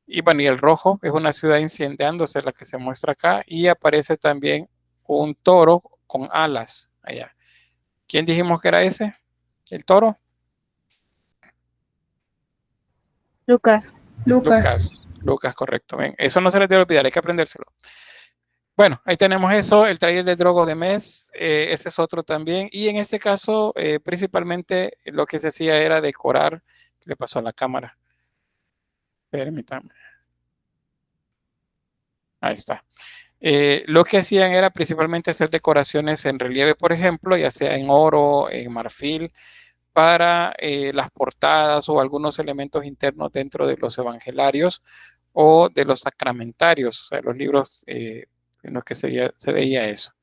y bueno, y el rojo es una ciudad incendiándose, la que se muestra acá, y aparece también un toro con alas allá. ¿Quién dijimos que era ese? ¿El toro? Lucas. Lucas, correcto. Ven, eso no se les debe olvidar, hay que aprendérselo. Bueno, ahí tenemos eso, el taller del drogo de mes, este es otro también, y en este caso, principalmente lo que se hacía era decorar. ¿Qué le pasó a la cámara? Permítame. Ahí está. Lo que hacían era principalmente hacer decoraciones en relieve, por ejemplo, ya sea en oro, en marfil, para las portadas o algunos elementos internos dentro de los evangelarios o de los sacramentarios, o sea, los libros en los que se veía eso.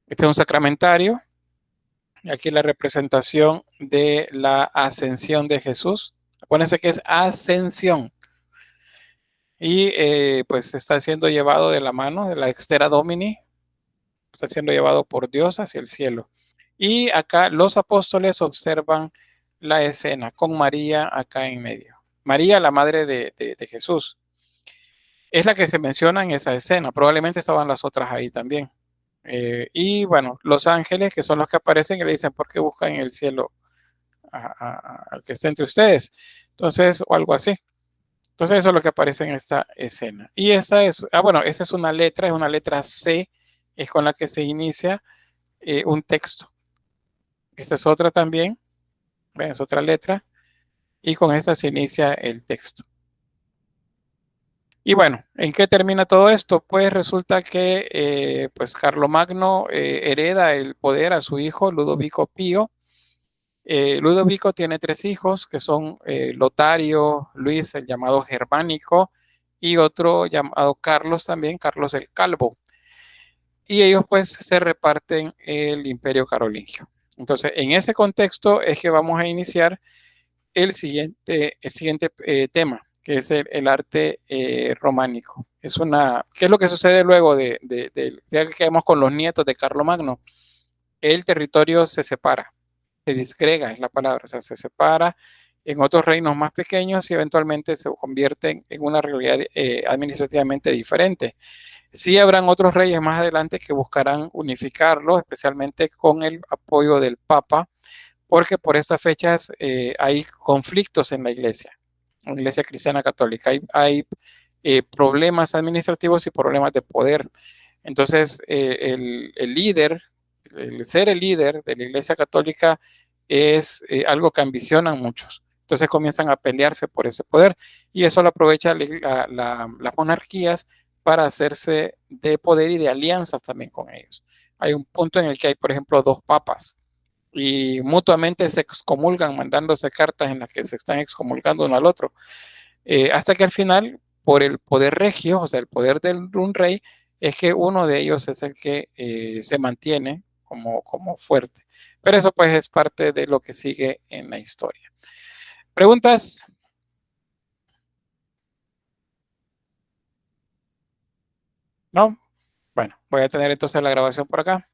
Este es un sacramentario. Aquí la representación de la ascensión de Jesús. Acuérdense que es ascensión. Y pues está siendo llevado de la mano de la extera domini, está siendo llevado por Dios hacia el cielo. Y acá los apóstoles observan la escena con María acá en medio. María, la madre de Jesús, es la que se menciona en esa escena. Probablemente estaban las otras ahí también. Y bueno, los ángeles, que son los que aparecen y le dicen, ¿por qué buscan en el cielo al que está entre ustedes? Entonces, o algo así. Entonces, eso es lo que aparece en esta escena. Y esta es, esta es una letra C, es con la que se inicia un texto. Esta es otra también, ¿ven? Es otra letra, y con esta se inicia el texto. Y bueno, ¿en qué termina todo esto? Pues resulta que pues Carlomagno hereda el poder a su hijo Ludovico Pío. Ludovico tiene 3 hijos, que son Lotario, Luis, el llamado Germánico, y otro llamado Carlos también, Carlos el Calvo. Y ellos pues se reparten el imperio carolingio. Entonces, en ese contexto es que vamos a iniciar el siguiente tema, que es el arte románico. ¿Qué es lo que sucede luego ya que quedamos con los nietos de Carlomagno? El territorio se separa, se disgrega es la palabra, o sea, se separa en otros reinos más pequeños y eventualmente se convierten en una realidad administrativamente diferente. Sí habrán otros reyes más adelante que buscarán unificarlo, especialmente con el apoyo del Papa, porque por estas fechas hay conflictos en la iglesia cristiana católica. Hay problemas administrativos y problemas de poder. Entonces, el ser el líder de la iglesia católica es algo que ambicionan muchos. Entonces comienzan a pelearse por ese poder y eso lo aprovechan las monarquías para hacerse de poder y de alianzas también con ellos. Hay un punto en el que hay, por ejemplo, 2 papas y mutuamente se excomulgan mandándose cartas en las que se están excomulgando uno al otro, hasta que al final, por el poder regio, o sea, el poder de un rey, es que uno de ellos es el que se mantiene como fuerte. Pero eso pues es parte de lo que sigue en la historia. ¿Preguntas? ¿No? Bueno, voy a tener entonces la grabación por acá.